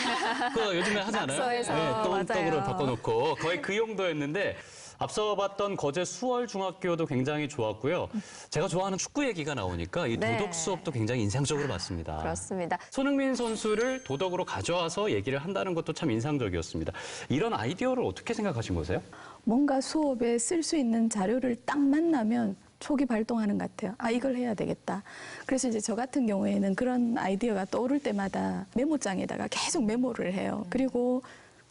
그거 요즘에 하지 않아요? 낙서해서. 네, 똥떡으로 맞아요. 바꿔놓고 거의 그 용도였는데 앞서 봤던 거제 수월중학교도 굉장히 좋았고요. 제가 좋아하는 축구 얘기가 나오니까 이 네. 도덕 수업도 굉장히 인상적으로 봤습니다. 그렇습니다. 손흥민 선수를 도덕으로 가져와서 얘기를 한다는 것도 참 인상적이었습니다. 이런 아이디어를 어떻게 생각하신 거세요? 뭔가 수업에 쓸 수 있는 자료를 딱 만나면 촉이 발동하는 것 같아요. 아, 이걸 해야 되겠다. 그래서 이제 저 같은 경우에는 그런 아이디어가 떠오를 때마다 메모장에다가 계속 메모를 해요. 그리고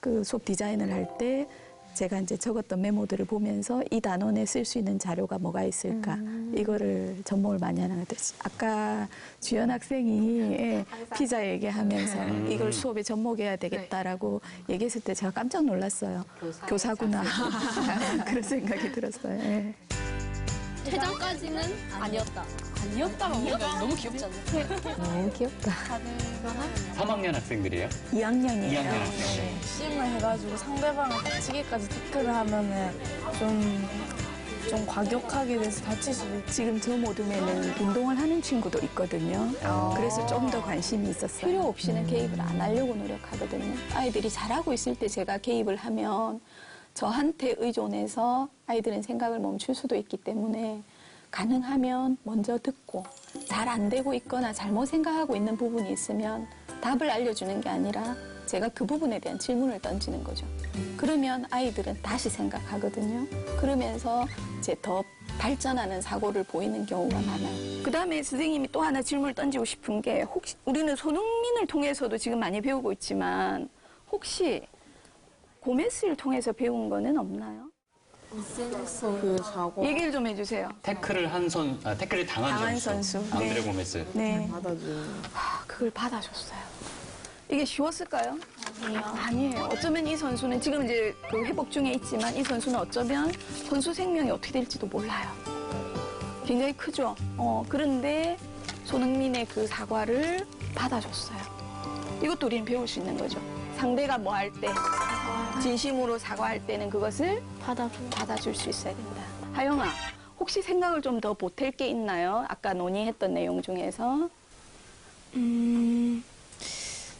그 수업 디자인을 할 때 제가 이제 적었던 메모들을 보면서 이 단원에 쓸 수 있는 자료가 뭐가 있을까 이거를 접목을 많이 하는 것 같아요. 아까 주연 학생이 피자 얘기하면서 이걸 수업에 접목해야 되겠다라고 얘기했을 때 제가 깜짝 놀랐어요. 교사구나. 그런 생각이 들었어요. 예. 퇴장까지는 아니었다. 아니었다가 뭔가 너무 귀엽지 않나요? 너무 귀엽다. 3학년 학생들이에요? 2학년이에요. 2학년 학생. 심을 해가지고 상대방을 다치기까지 태클을 하면은 좀 과격하게 돼서 다칠 수도 있고. 지금 저 모둠에는 운동을 하는 친구도 있거든요. 그래서 좀 더 관심이 있었어요. 필요 없이는 개입을 안 하려고 노력하거든요. 아이들이 잘하고 있을 때 제가 개입을 하면 저한테 의존해서 아이들은 생각을 멈출 수도 있기 때문에 가능하면 먼저 듣고 잘 안 되고 있거나 잘못 생각하고 있는 부분이 있으면 답을 알려주는 게 아니라 제가 그 부분에 대한 질문을 던지는 거죠. 그러면 아이들은 다시 생각하거든요. 그러면서 이제 더 발전하는 사고를 보이는 경우가 많아요. 그다음에 선생님이 또 하나 질문을 던지고 싶은 게 혹시 우리는 손흥민을 통해서도 지금 많이 배우고 있지만 혹시 고메스를 통해서 배운 거는 없나요? 그 사고. 얘기를 좀 해주세요. 태클을 태클을 당한 선수. 안드레 네. 고메스. 네. 받아주는. 그걸 받아줬어요. 이게 쉬웠을까요? 아니에요. 어쩌면 이 선수는 지금 이제 그 회복 중에 있지만 이 선수는 어쩌면 선수 생명이 어떻게 될지도 몰라요. 굉장히 크죠. 그런데 손흥민의 그 사과를 받아줬어요. 이것도 우리는 배울 수 있는 거죠. 상대가 뭐 할 때, 진심으로 사과할 때는 그것을 받아줄 수 있어야 된다. 하영아, 혹시 생각을 좀 더 보탤 게 있나요? 아까 논의했던 내용 중에서.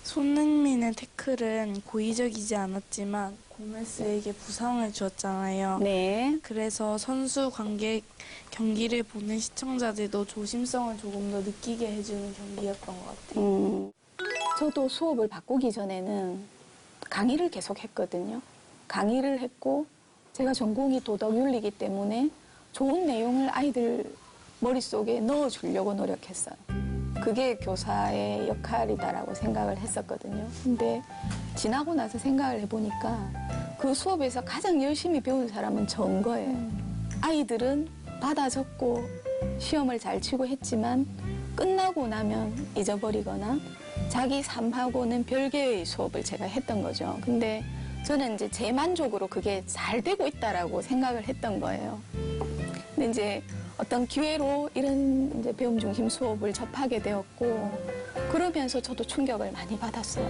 손흥민의 태클은 고의적이지 않았지만 고메스에게 부상을 주었잖아요. 네. 그래서 선수 관객 경기를 보는 시청자들도 조심성을 조금 더 느끼게 해주는 경기였던 것 같아요. 저도 수업을 바꾸기 전에는 강의를 계속 했거든요. 강의를 했고 제가 전공이 도덕윤리이기 때문에 좋은 내용을 아이들 머릿속에 넣어주려고 노력했어요. 그게 교사의 역할이다라고 생각을 했었거든요. 근데 지나고 나서 생각을 해보니까 그 수업에서 가장 열심히 배운 사람은 저인 거예요. 아이들은 받아 적고 시험을 잘 치고 했지만 끝나고 나면 잊어버리거나 자기 삶하고는 별개의 수업을 제가 했던 거죠. 근데 저는 이제 제 만족으로 그게 잘 되고 있다라고 생각을 했던 거예요. 근데 이제 어떤 기회로 이런 이제 배움 중심 수업을 접하게 되었고 그러면서 저도 충격을 많이 받았어요.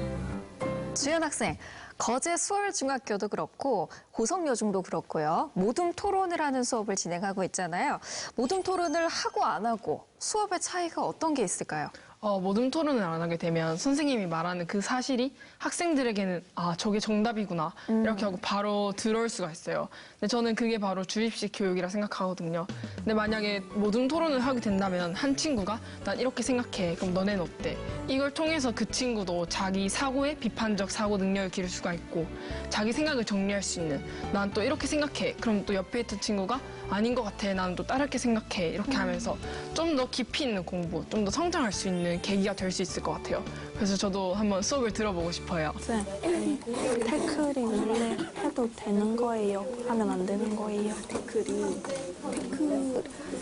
주연 학생, 거제 수월중학교도 그렇고 고성여중도 그렇고요. 모둠 토론을 하는 수업을 진행하고 있잖아요. 모둠 토론을 하고 안 하고 수업의 차이가 어떤 게 있을까요? 모둠 토론을 안 하게 되면 선생님이 말하는 그 사실이 학생들에게는 아, 저게 정답이구나 이렇게 하고 바로 들어올 수가 있어요. 근데 저는 그게 바로 주입식 교육이라 생각하거든요. 근데 만약에 모둠 토론을 하게 된다면 한 친구가 난 이렇게 생각해. 그럼 너네는 어때? 이걸 통해서 그 친구도 자기 사고에 비판적 사고 능력을 기를 수가 있고 자기 생각을 정리할 수 있는 난 또 이렇게 생각해. 그럼 또 옆에 있던 친구가 아닌 것 같아. 나는 또 다르게 생각해. 이렇게 하면서 좀 더 깊이 있는 공부, 좀 더 성장할 수 있는 계기가 될 수 있을 것 같아요. 그래서 저도 한번 수업을 들어보고 싶어요. 태클이 원래 해도 되는 거예요? 하면 안 되는 거예요? 태클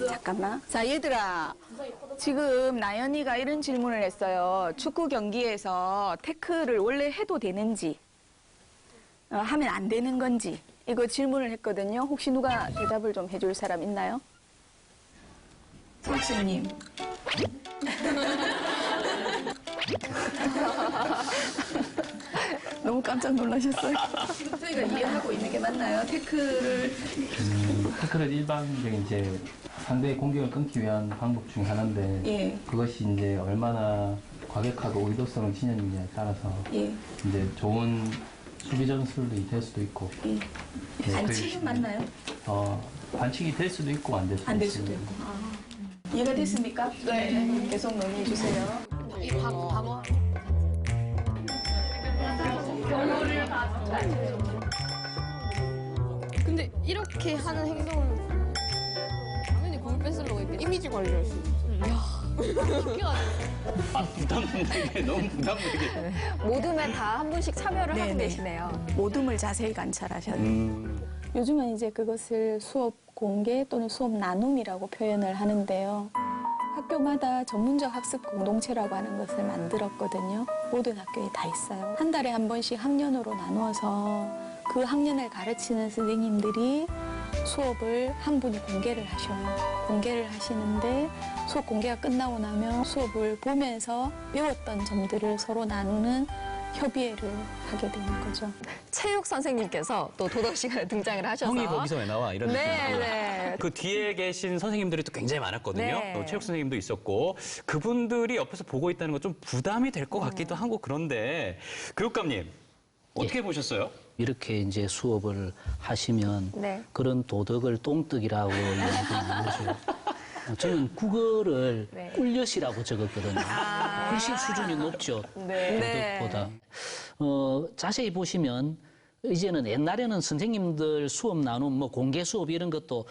잠깐만. 자, 얘들아. 지금 나연이가 이런 질문을 했어요. 축구 경기에서 태클을 원래 해도 되는지, 하면 안 되는 건지, 이거 질문을 했거든요. 혹시 누가 대답을 좀 해줄 사람 있나요? 선생님. 너무 깜짝 놀라셨어요? 저희가 이해하고 있는 게 맞나요? 태클을 일반적인 이제 상대의 공격을 끊기 위한 방법 중 하나인데 예. 그것이 이제 얼마나 과격하고 의도성을 지녔느냐에 따라서 예. 이제 좋은 수비 전술이 될 수도 있고 반칙은 맞나요? 반칙이 될 수도 있고 안 될 수도, 안 될 수도 있고. 이해가 됐습니까? 네. 계속 논의해 주세요. 방어. 근데 이렇게 하는 행동은 당연히 공을 뺏으려고 했는데 이미지 관리할 수 있어. 부담되게 너무 부담되게. 모둠에 다 한 분씩 참여를 하고 계시네요. 모둠을 자세히 관찰하셔야 돼요. 요즘은 이제 그것을 수업 공개 또는 수업 나눔이라고 표현을 하는데요. 학교마다 전문적 학습 공동체라고 하는 것을 만들었거든요. 모든 학교에 다 있어요. 한 달에 한 번씩 학년으로 나누어서 그 학년을 가르치는 선생님들이 수업을 한 분이 공개를 하셔요. 공개를 하시는데 수업 공개가 끝나고 나면 수업을 보면서 배웠던 점들을 서로 나누는 협의회를 하게 되는 거죠. 체육 선생님께서 또 도덕 시간에 등장을 하셔서 형이 거기서 왜 나와? 이런 느낌으로. 네. 그 뒤에 계신 선생님들이 또 굉장히 많았거든요. 네. 또 체육 선생님도 있었고 그분들이 옆에서 보고 있다는 건 좀 부담이 될 것 같기도 하고 그런데 교육감님 어떻게 보셨어요? 이렇게 이제 수업을 하시면 그런 도덕을 똥뜨기라고 얘기하죠. 저는 국어를 꿀엿이라고 적었거든요. 훨씬 수준이 높죠. 도덕보다. 자세히 보시면 이제는 옛날에는 선생님들 수업 나눔, 뭐 공개 수업 이런 것도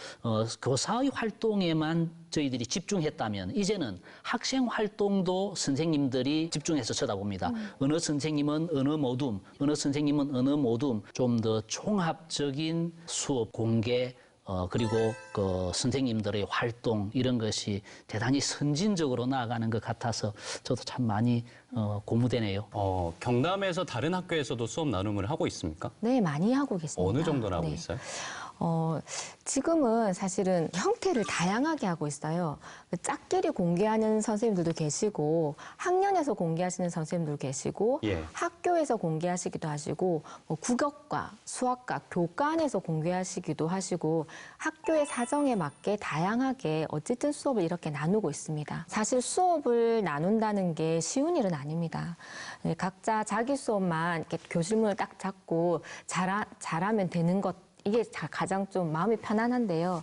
교사의 활동에만 저희들이 집중했다면 이제는 학생 활동도 선생님들이 집중해서 쳐다봅니다. 어느 선생님은 어느 모둠, 어느 선생님은 어느 모둠, 좀 더 종합적인 수업 공개 그리고 그 선생님들의 활동 이런 것이 대단히 선진적으로 나아가는 것 같아서 저도 참 많이 고무되네요. 경남에서 다른 학교에서도 수업 나눔을 하고 있습니까? 네, 많이 하고 계십니다. 어느 정도나 하고 있어요? 지금은 사실은 형태를 다양하게 하고 있어요. 짝끼리 공개하는 선생님들도 계시고 학년에서 공개하시는 선생님들도 계시고 학교에서 공개하시기도 하시고 뭐 국어과, 수학과, 교과안에서 공개하시기도 하시고 학교의 사정에 맞게 다양하게 어쨌든 수업을 이렇게 나누고 있습니다. 사실 수업을 나눈다는 게 쉬운 일은 아닙니다. 각자 자기 수업만 이렇게 교실문을 딱 잡고 잘하면 되는 것 이게 가장 좀 마음이 편안한데요.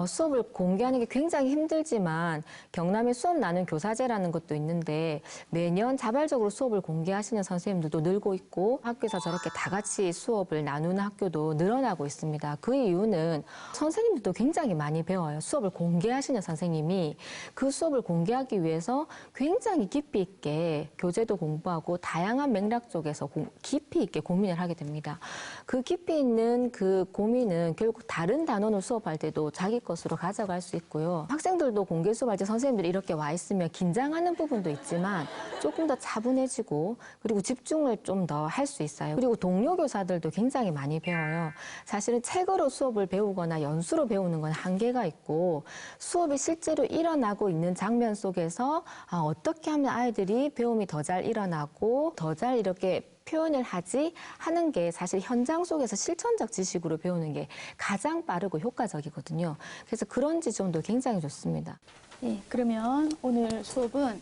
수업을 공개하는 게 굉장히 힘들지만 경남에 수업 나눈 교사제라는 것도 있는데 매년 자발적으로 수업을 공개하시는 선생님들도 늘고 있고 학교에서 저렇게 다 같이 수업을 나누는 학교도 늘어나고 있습니다. 그 이유는 선생님들도 굉장히 많이 배워요. 수업을 공개하시는 선생님이 그 수업을 공개하기 위해서 굉장히 깊이 있게 교재도 공부하고 다양한 맥락 쪽에서 깊이 있게 고민을 하게 됩니다. 그 깊이 있는 그 고민은 결국 다른 단원을 수업할 때도 자기 것으로 가져갈 수 있고요. 학생들도 공개 수업할 때 선생님들이 이렇게 와 있으면 긴장하는 부분도 있지만 조금 더 차분해지고 그리고 집중을 좀 더 할 수 있어요. 그리고 동료 교사들도 굉장히 많이 배워요. 사실은 책으로 수업을 배우거나 연수로 배우는 건 한계가 있고 수업이 실제로 일어나고 있는 장면 속에서 어떻게 하면 아이들이 배움이 더 잘 일어나고 더 잘 이렇게 표현을 하지 하는 게 사실 현장 속에서 실천적 지식으로 배우는 게 가장 빠르고 효과적이거든요. 그래서 그런 지점도 굉장히 좋습니다. 네, 그러면 오늘 수업은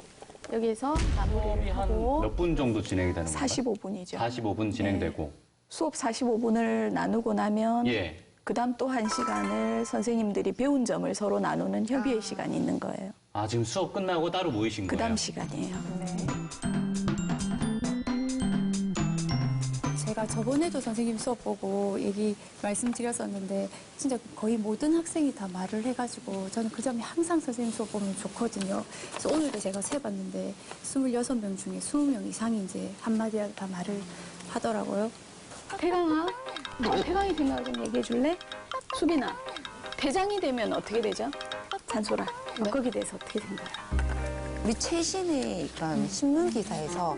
여기서 마무리를 하고 몇 분 정도 진행이 되는 건가요? 45분이죠. 45분 진행되고. 네. 수업 45분을 나누고 나면 예. 그다음 또 1시간을 선생님들이 배운 점을 서로 나누는 협의의 시간이 있는 거예요. 아, 지금 수업 끝나고 따로 모이신 거예요? 그다음 시간이에요. 제가 저번에도 선생님 수업 보고 말씀드렸었는데 진짜 거의 모든 학생이 다 말을 해가지고 저는 그 점이 항상 선생님 수업 보면 좋거든요. 그래서 오늘도 제가 세봤는데 26명 중에 20명 이상이 이제 한마디라도 다 말을 하더라고요. 태강아, 태강이 생각을 좀 얘기해 줄래? 수빈아, 대장이 되면 어떻게 되죠? 잔소라, 거기에 대해서 어떻게 생각해? 우리 최신의 그런 신문 기사에서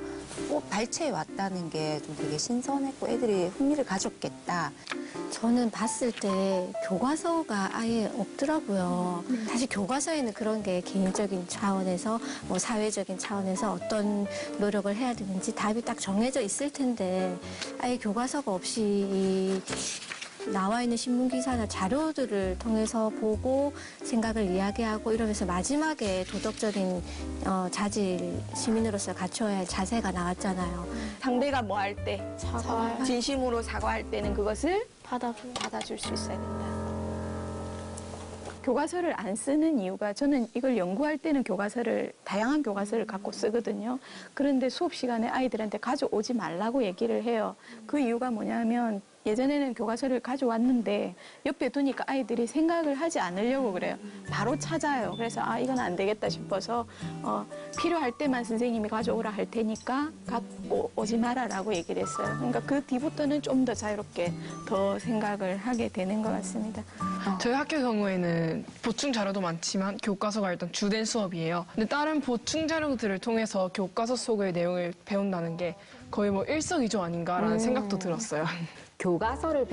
발췌해 왔다는 게 좀 되게 신선했고 애들이 흥미를 가졌겠다. 저는 봤을 때 교과서가 아예 없더라고요. 사실 교과서에는 그런 게 개인적인 차원에서 뭐 사회적인 차원에서 어떤 노력을 해야 되는지 답이 딱 정해져 있을 텐데 아예 교과서가 없이 나와 있는 신문기사나 자료들을 통해서 보고 생각을 이야기하고 이러면서 마지막에 도덕적인 자질, 시민으로서 갖춰야 할 자세가 나왔잖아요. 상대가 뭐 할 때, 사과할 진심으로 사과할 때는 그것을 받아줄 수 있어야 된다. 교과서를 안 쓰는 이유가 저는 이걸 연구할 때는 다양한 교과서를 갖고 쓰거든요. 그런데 수업 시간에 아이들한테 가져오지 말라고 얘기를 해요. 그 이유가 뭐냐면 예전에는 교과서를 가져왔는데 옆에 두니까 아이들이 생각을 하지 않으려고 그래요. 바로 찾아요. 그래서 이건 안 되겠다 싶어서 필요할 때만 선생님이 가져오라 할 테니까 갖고 오지 마라라고 얘기를 했어요. 그러니까 그 뒤부터는 좀 더 자유롭게 더 생각을 하게 되는 것 같습니다. 저희 학교 경우에는 보충 자료도 많지만 교과서가 일단 주된 수업이에요. 근데 다른 보충 자료들을 통해서 교과서 속의 내용을 배운다는 게 거의 뭐 일석이조 아닌가라는 생각도 들었어요. 교과서를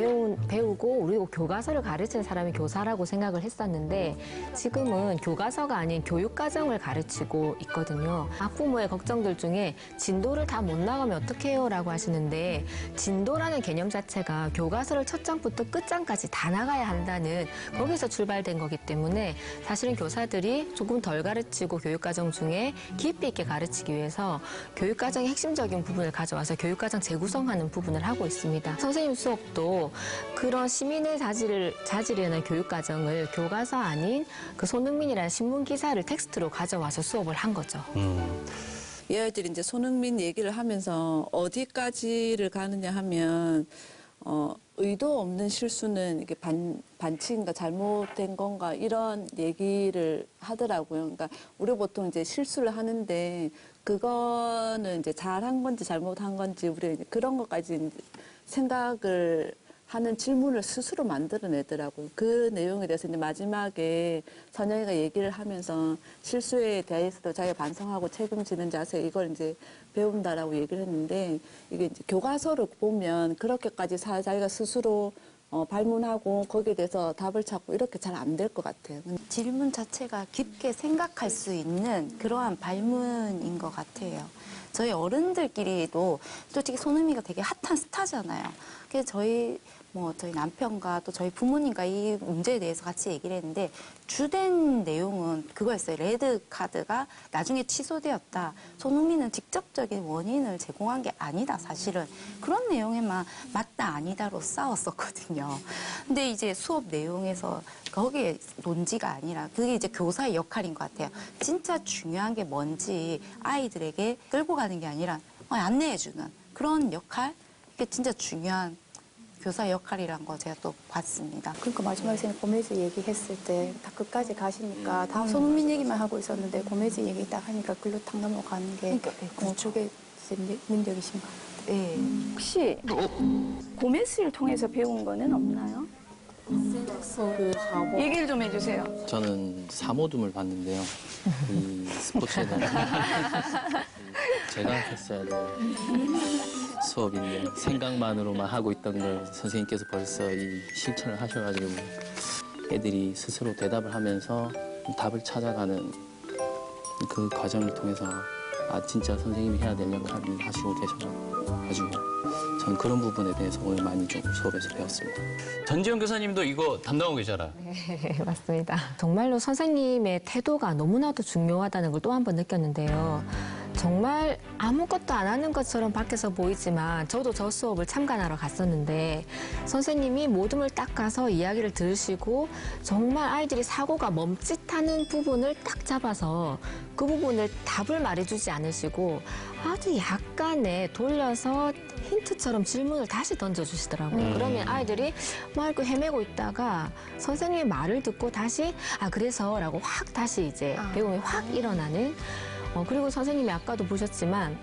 배우고 그리고 교과서를 가르치는 사람이 교사라고 생각을 했었는데 지금은 교과서가 아닌 교육과정을 가르치고 있거든요. 학부모의 걱정들 중에 진도를 다 못 나가면 어떻게 해요? 라고 하시는데 진도라는 개념 자체가 교과서를 첫 장부터 끝장까지 다 나가야 한다는 거기서 출발된 거기 때문에 사실은 교사들이 조금 덜 가르치고 교육과정 중에 깊이 있게 가르치기 위해서 교육과정의 핵심적인 부분을 가져와서 교육과정 재구성하는 부분을 하고 있습니다. 선생님 수업도 그런 시민의 자질이라는 교육과정을 교과서 아닌 그 손흥민이라는 신문기사를 텍스트로 가져와서 수업을 한 거죠. 얘들이 이제 손흥민 얘기를 하면서 어디까지를 가느냐 하면 의도 없는 실수는 이게 반칙인가 잘못된 건가 이런 얘기를 하더라고요. 그러니까 우리 보통 이제 실수를 하는데 그거는 이제 잘한 건지 잘못한 건지 우리 그런 것까지 이제 생각을 하는 질문을 스스로 만들어내더라고요. 그 내용에 대해서 이제 마지막에 선영이가 얘기를 하면서 실수에 대해서도 자기가 반성하고 책임지는 자세 이걸 이제 배운다라고 얘기를 했는데 이게 이제 교과서를 보면 그렇게까지 자기가 스스로 발문하고 거기에 대해서 답을 찾고 이렇게 잘 안 될 것 같아요. 질문 자체가 깊게 생각할 수 있는 그러한 발문인 것 같아요. 저희 어른들끼리도 솔직히 손흥민이가 되게 핫한 스타잖아요. 그래서 저희 남편과 또 저희 부모님과 이 문제에 대해서 같이 얘기를 했는데 주된 내용은 그거였어요. 레드 카드가 나중에 취소되었다. 손흥민은 직접적인 원인을 제공한 게 아니다. 사실은 그런 내용에만 맞다 아니다로 싸웠었거든요. 근데 이제 수업 내용에서 거기에 논지가 아니라 그게 이제 교사의 역할인 것 같아요. 진짜 중요한 게 뭔지 아이들에게 끌고 가는 게 아니라 안내해주는 그런 역할. 이게 진짜 중요한 교사 역할이란 거 제가 또 봤습니다. 그러니까 마지막에 고메즈 얘기했을 때 다 끝까지 가시니까 다 손흥민 얘기만 하고 있었는데 고메즈 얘기 딱 하니까 글로 탁 넘어가는 게 저게 민덕이신 것 같아요. 네. 혹시 고메스를 통해서 배운 거는 없나요? 얘기를 좀 해주세요. 저는 사모둠을 봤는데요. 이 스포츠에는 제가 했어야 될 수업인데 생각만으로만 하고 있던 걸 선생님께서 벌써 이 실천을 하셔가지고 애들이 스스로 대답을 하면서 답을 찾아가는 그 과정을 통해서 진짜 선생님이 해야 될 역할을 하시고 계셔가지고 전 그런 부분에 대해서 오늘 많이 좀 수업에서 배웠습니다. 전지현 교사님도 이거 담당하고 계시잖아요. 네, 맞습니다. 정말로 선생님의 태도가 너무나도 중요하다는 걸 또 한 번 느꼈는데요. 정말 아무것도 안 하는 것처럼 밖에서 보이지만 저도 저 수업을 참관하러 갔었는데 선생님이 모둠을 딱 가서 이야기를 들으시고 정말 아이들이 사고가 멈칫하는 부분을 딱 잡아서 그 부분을 답을 말해주지 않으시고 아주 약간의 돌려서 힌트처럼 질문을 다시 던져주시더라고요. 그러면 아이들이 막 이렇게 헤매고 있다가 선생님의 말을 듣고 다시 그래서 라고 확 다시 이제 배움이 확 일어나는 그리고 선생님이 아까도 보셨지만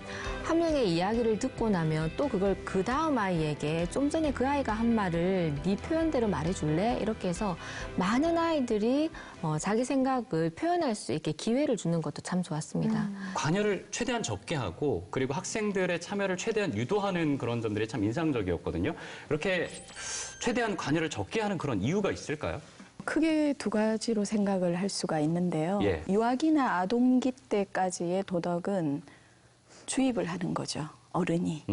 한 명의 이야기를 듣고 나면 또 그걸 그 다음 아이에게 좀 전에 그 아이가 한 말을 네 표현대로 말해줄래? 이렇게 해서 많은 아이들이 자기 생각을 표현할 수 있게 기회를 주는 것도 참 좋았습니다. 관여를 최대한 적게 하고 그리고 학생들의 참여를 최대한 유도하는 그런 점들이 참 인상적이었거든요. 이렇게 최대한 관여를 적게 하는 그런 이유가 있을까요? 크게 두 가지로 생각을 할 수가 있는데요. 예. 유아기나 아동기 때까지의 도덕은 주입을 하는 거죠. 어른이.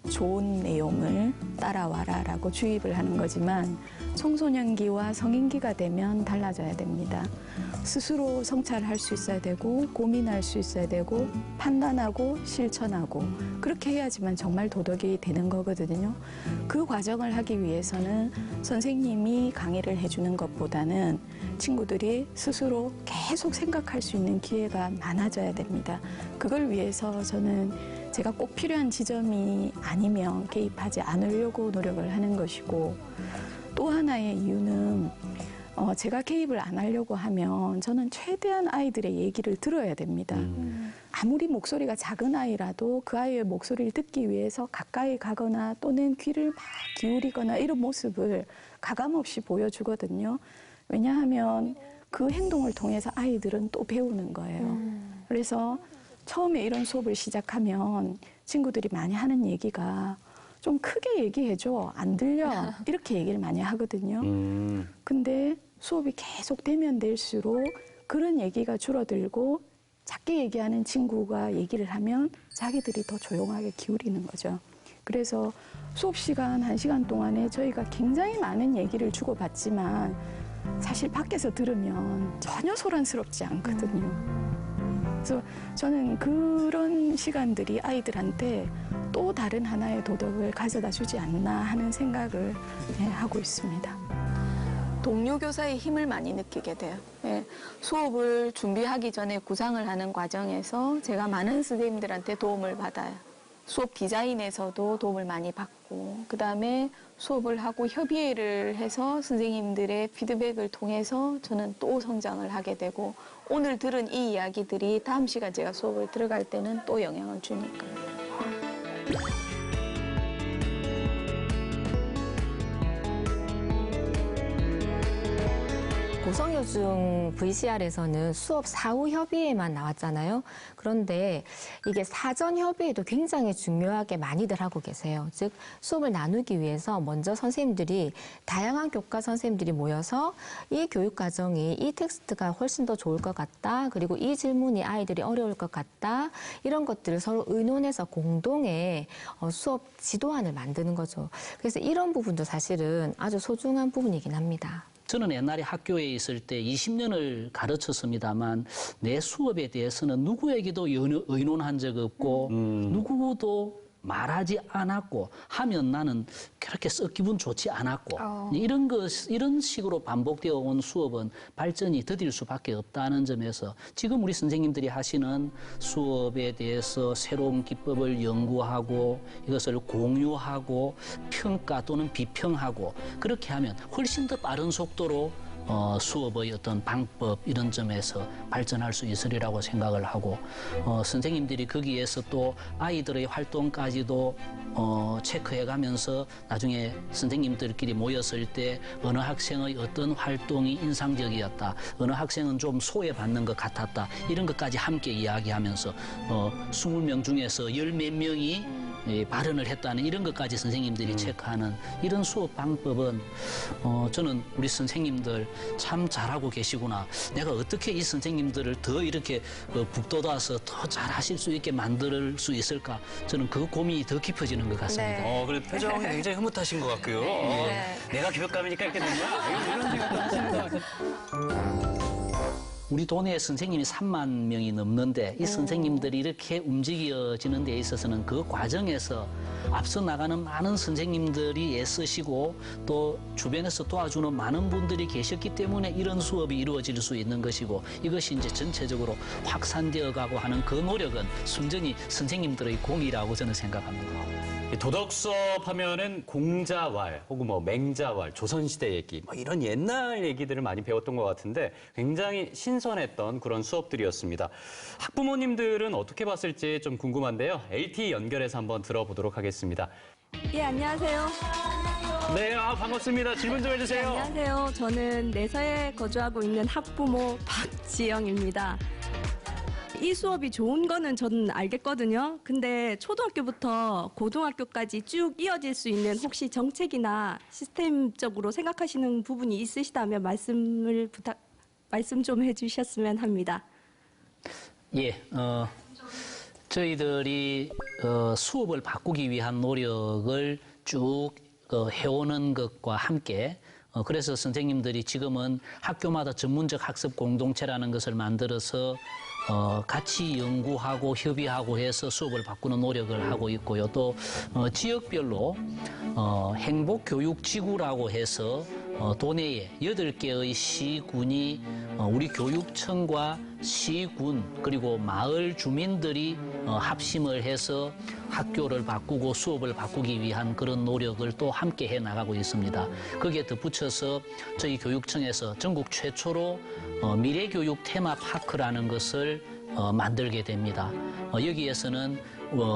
좋은 내용을 따라와라라고 주입을 하는 거지만 청소년기와 성인기가 되면 달라져야 됩니다. 스스로 성찰할 수 있어야 되고 고민할 수 있어야 되고 판단하고 실천하고 그렇게 해야지만 정말 도덕이 되는 거거든요. 그 과정을 하기 위해서는 선생님이 강의를 해주는 것보다는 친구들이 스스로 계속 생각할 수 있는 기회가 많아져야 됩니다. 그걸 위해서 저는 제가 꼭 필요한 지점이 아니면 개입하지 않으려고 노력을 하는 것이고 또 하나의 이유는 제가 개입을 안 하려고 하면 저는 최대한 아이들의 얘기를 들어야 됩니다. 아무리 목소리가 작은 아이라도 그 아이의 목소리를 듣기 위해서 가까이 가거나 또는 귀를 막 기울이거나 이런 모습을 가감없이 보여주거든요. 왜냐하면 그 행동을 통해서 아이들은 또 배우는 거예요. 그래서 처음에 이런 수업을 시작하면 친구들이 많이 하는 얘기가 좀 크게 얘기해줘, 안 들려, 이렇게 얘기를 많이 하거든요. 근데 수업이 계속 되면 될수록 그런 얘기가 줄어들고 작게 얘기하는 친구가 얘기를 하면 자기들이 더 조용하게 기울이는 거죠. 그래서 수업 시간 1시간 동안에 저희가 굉장히 많은 얘기를 주고받지만 사실 밖에서 들으면 전혀 소란스럽지 않거든요. 그래서 저는 그런 시간들이 아이들한테 또 다른 하나의 도덕을 가져다 주지 않나 하는 생각을 하고 있습니다. 동료 교사의 힘을 많이 느끼게 돼요. 수업을 준비하기 전에 구상을 하는 과정에서 제가 많은 선생님들한테 도움을 받아요. 수업 디자인에서도 도움을 많이 받고 그다음에 수업을 하고 협의회를 해서 선생님들의 피드백을 통해서 저는 또 성장을 하게 되고 오늘 들은 이 이야기들이 다음 시간 제가 수업을 들어갈 때는 또 영향을 주니까요. 고성요중 VCR에서는 수업 사후 협의회만 나왔잖아요. 그런데 이게 사전 협의회도 굉장히 중요하게 많이들 하고 계세요. 즉 수업을 나누기 위해서 먼저 선생님들이 다양한 교과 선생님들이 모여서 이 교육 과정이 이 텍스트가 훨씬 더 좋을 것 같다. 그리고 이 질문이 아이들이 어려울 것 같다. 이런 것들을 서로 의논해서 공동의 수업 지도안을 만드는 거죠. 그래서 이런 부분도 사실은 아주 소중한 부분이긴 합니다. 저는 옛날에 학교에 있을 때 20년을 가르쳤습니다만 내 수업에 대해서는 누구에게도 의논한 적 없고 누구도 말하지 않았고 하면 나는 그렇게 썩 기분 좋지 않았고 이런 식으로 반복되어 온 수업은 발전이 더딜 수밖에 없다는 점에서 지금 우리 선생님들이 하시는 수업에 대해서 새로운 기법을 연구하고 이것을 공유하고 평가 또는 비평하고 그렇게 하면 훨씬 더 빠른 속도로 수업의 어떤 방법 이런 점에서 발전할 수 있으리라고 생각을 하고 선생님들이 거기에서 또 아이들의 활동까지도 체크해가면서 나중에 선생님들끼리 모였을 때 어느 학생의 어떤 활동이 인상적이었다. 어느 학생은 좀 소외받는 것 같았다. 이런 것까지 함께 이야기하면서 20명 중에서 10몇 명이 발언을 했다는 이런 것까지 선생님들이 체크하는 이런 수업 방법은 저는 우리 선생님들 참 잘하고 계시구나. 내가 어떻게 이 선생님들을 더 이렇게 북돋아서 더 잘하실 수 있게 만들 수 있을까? 저는 그 고민이 더 깊어지는 것 같습니다. 그래 표정이 굉장히 흐뭇하신 것 같고요. 내가 교육감이니까 이렇게 됐나? 이런 생각도 하시는 것 같아요. 우리 도내에 선생님이 3만 명이 넘는데 이 선생님들이 이렇게 움직여지는 데 있어서는 그 과정에서 앞서 나가는 많은 선생님들이 애쓰시고 또 주변에서 도와주는 많은 분들이 계셨기 때문에 이런 수업이 이루어질 수 있는 것이고 이것이 이제 전체적으로 확산되어 가고 하는 그 노력은 순전히 선생님들의 공이라고 저는 생각합니다. 도덕 수업 하면은 공자왈 혹은 뭐 맹자왈, 조선시대 얘기 뭐 이런 옛날 얘기들을 많이 배웠던 것 같은데 굉장히 신선했던 그런 수업들이었습니다. 학부모님들은 어떻게 봤을지 좀 궁금한데요. LTE 연결해서 한번 들어보도록 하겠습니다. 예, 안녕하세요. 네, 반갑습니다. 질문 좀 해주세요. 네, 안녕하세요. 저는 내서에 거주하고 있는 학부모 박지영입니다. 이 수업이 좋은 거는 저는 알겠거든요. 근데 초등학교부터 고등학교까지 쭉 이어질 수 있는 혹시 정책이나 시스템적으로 생각하시는 부분이 있으시다면 말씀 좀 해주셨으면 합니다. 예, 저희들이 수업을 바꾸기 위한 노력을 쭉 해오는 것과 함께 그래서 선생님들이 지금은 학교마다 전문적 학습 공동체라는 것을 만들어서 같이 연구하고 협의하고 해서 수업을 바꾸는 노력을 하고 있고요. 또 지역별로 행복교육지구라고 해서 도내에 8개의 시군이 우리 교육청과 시군 그리고 마을 주민들이 합심을 해서 학교를 바꾸고 수업을 바꾸기 위한 그런 노력을 또 함께 해나가고 있습니다. 거기에 덧붙여서 저희 교육청에서 전국 최초로 미래교육 테마파크라는 것을 만들게 됩니다. 여기에서는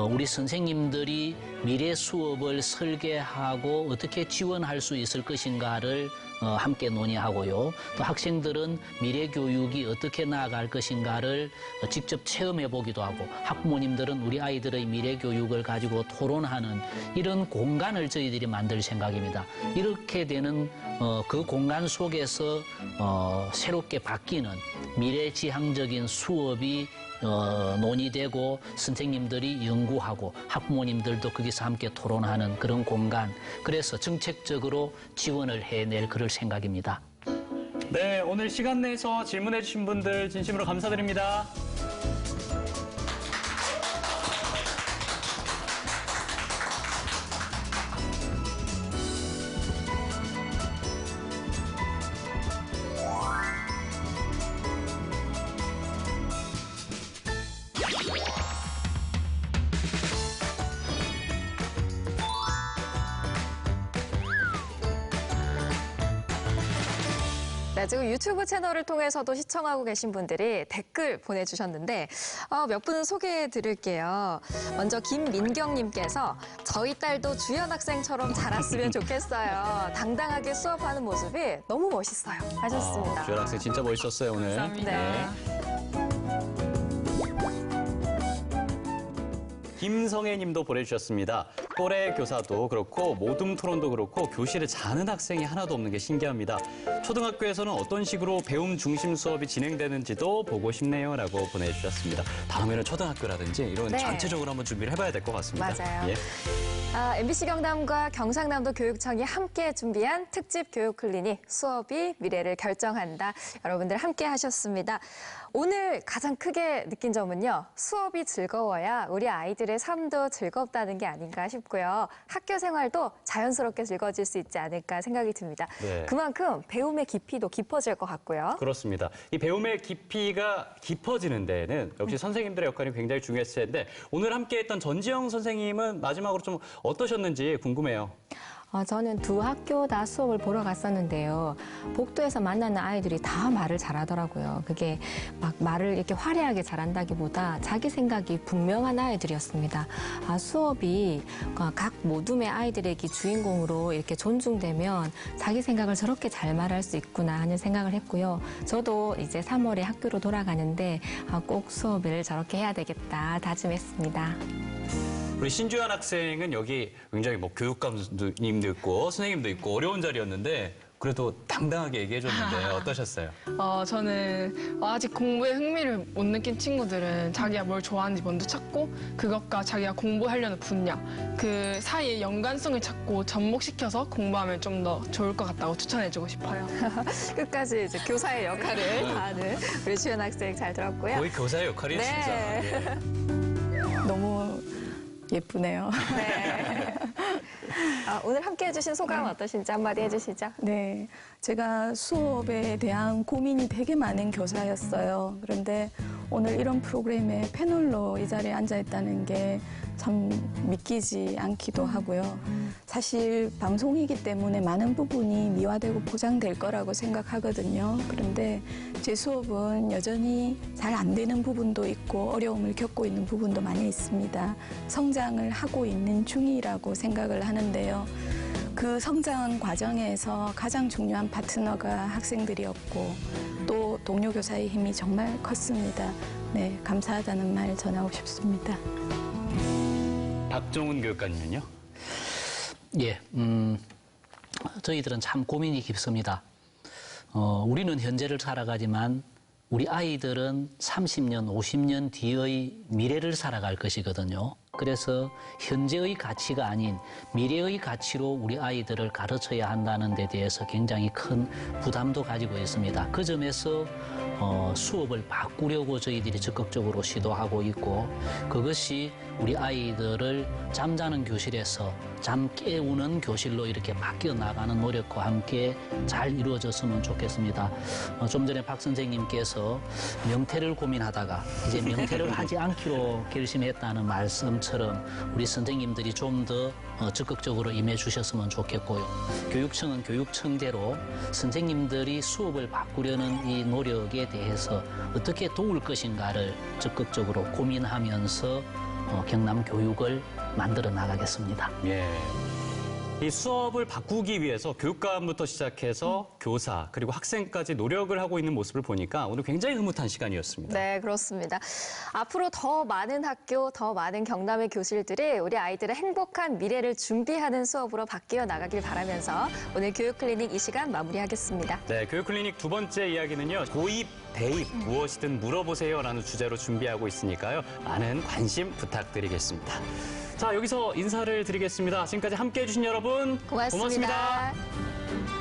우리 선생님들이 미래 수업을 설계하고 어떻게 지원할 수 있을 것인가를 함께 논의하고요. 또 학생들은 미래 교육이 어떻게 나아갈 것인가를 직접 체험해 보기도 하고 학부모님들은 우리 아이들의 미래 교육을 가지고 토론하는 이런 공간을 저희들이 만들 생각입니다. 이렇게 되는 그 공간 속에서 새롭게 바뀌는 미래지향적인 수업이 논의되고 선생님들이 연구하고 학부모님들도 거기서 함께 토론하는 그런 공간. 그래서 정책적으로 지원을 해낼 그럴 생각입니다. 네, 오늘 시간 내서 질문해 주신 분들 진심으로 감사드립니다. 네, 지금 유튜브 채널을 통해서도 시청하고 계신 분들이 댓글 보내주셨는데 몇 분은 소개해 드릴게요. 먼저 김민경님께서 저희 딸도 주연 학생처럼 자랐으면 좋겠어요. 당당하게 수업하는 모습이 너무 멋있어요. 하셨습니다. 주연 학생 진짜 멋있었어요, 오늘. 감사합니다. 네. 김성애 님도 보내주셨습니다. 또래 교사도 그렇고 모둠 토론도 그렇고 교실에 자는 학생이 하나도 없는 게 신기합니다. 초등학교에서는 어떤 식으로 배움 중심 수업이 진행되는지도 보고 싶네요 라고 보내주셨습니다. 다음에는 초등학교라든지 이런 네. 전체적으로 한번 준비를 해봐야 될 것 같습니다. 맞아요. 예. MBC 경남과 경상남도 교육청이 함께 준비한 특집 교육 클리닉 수업이 미래를 결정한다. 여러분들 함께 하셨습니다. 오늘 가장 크게 느낀 점은요. 수업이 즐거워야 우리 아이들의 삶도 즐겁다는 게 아닌가 싶고요. 학교 생활도 자연스럽게 즐거워질 수 있지 않을까 생각이 듭니다. 네. 그만큼 배움의 깊이도 깊어질 것 같고요. 그렇습니다. 이 배움의 깊이가 깊어지는 데에는 역시 선생님들의 역할이 굉장히 중요했을 텐데 오늘 함께했던 전지영 선생님은 마지막으로 좀 어떠셨는지 궁금해요. 저는 두 학교 다 수업을 보러 갔었는데요. 복도에서 만나는 아이들이 다 말을 잘하더라고요. 그게 막 말을 이렇게 화려하게 잘한다기보다 자기 생각이 분명한 아이들이었습니다. 수업이 각 모둠의 아이들에게 주인공으로 이렇게 존중되면 자기 생각을 저렇게 잘 말할 수 있구나 하는 생각을 했고요. 저도 이제 3월에 학교로 돌아가는데 꼭 수업을 저렇게 해야 되겠다 다짐했습니다. 우리 신주연 학생은 여기 굉장히 뭐 교육감님도 있고 선생님도 있고 어려운 자리였는데 그래도 당당하게 얘기해줬는데 어떠셨어요? 저는 아직 공부에 흥미를 못 느낀 친구들은 자기가 뭘 좋아하는지 먼저 찾고 그것과 자기가 공부하려는 분야 그 사이의 연관성을 찾고 접목시켜서 공부하면 좀 더 좋을 것 같다고 추천해주고 싶어요. 끝까지 이제 교사의 역할을 다하는 우리 주연 학생 잘 들었고요. 거의 교사의 역할이 네. 진짜. 예. 너무 예쁘네요. 네. 오늘 함께 해주신 소감 어떠신지 한마디 해주시죠. 네, 제가 수업에 대한 고민이 되게 많은 교사였어요. 그런데 오늘 이런 프로그램에 패널로 이 자리에 앉아있다는 게 참 믿기지 않기도 하고요. 사실 방송이기 때문에 많은 부분이 미화되고 포장될 거라고 생각하거든요. 그런데 제 수업은 여전히 잘 안 되는 부분도 있고 어려움을 겪고 있는 부분도 많이 있습니다. 성장을 하고 있는 중이라고 생각을 하는데요. 그 성장 과정에서 가장 중요한 파트너가 학생들이었고 또 동료 교사의 힘이 정말 컸습니다. 네, 감사하다는 말 전하고 싶습니다. 박종훈 교육관님은요? 예, 저희들은 참 고민이 깊습니다. 우리는 현재를 살아가지만 우리 아이들은 30년, 50년 뒤의 미래를 살아갈 것이거든요. 그래서 현재의 가치가 아닌 미래의 가치로 우리 아이들을 가르쳐야 한다는 데 대해서 굉장히 큰 부담도 가지고 있습니다. 그 점에서 수업을 바꾸려고 저희들이 적극적으로 시도하고 있고 그것이 우리 아이들을 잠자는 교실에서 잠 깨우는 교실로 이렇게 바뀌어 나가는 노력과 함께 잘 이루어졌으면 좋겠습니다. 좀 전에 박 선생님께서 명퇴를 고민하다가 이제 명퇴를 하지 않기로 결심했다는 말씀처럼 우리 선생님들이 좀 더 적극적으로 임해 주셨으면 좋겠고요. 교육청은 교육청대로 선생님들이 수업을 바꾸려는 이 노력에 대해서 어떻게 도울 것인가를 적극적으로 고민하면서 경남 교육을 만들어 나가겠습니다. 예. 이 수업을 바꾸기 위해서 교육감부터 시작해서 교사 그리고 학생까지 노력을 하고 있는 모습을 보니까 오늘 굉장히 흐뭇한 시간이었습니다. 네, 그렇습니다. 앞으로 더 많은 학교, 더 많은 경남의 교실들이 우리 아이들의 행복한 미래를 준비하는 수업으로 바뀌어 나가길 바라면서 오늘 교육 클리닉 이 시간 마무리하겠습니다. 네, 교육 클리닉 두 번째 이야기는요. 고입, 대입 무엇이든 물어보세요라는 주제로 준비하고 있으니까요. 많은 관심 부탁드리겠습니다. 자, 여기서 인사를 드리겠습니다. 지금까지 함께해 주신 여러분 고맙습니다. 고맙습니다.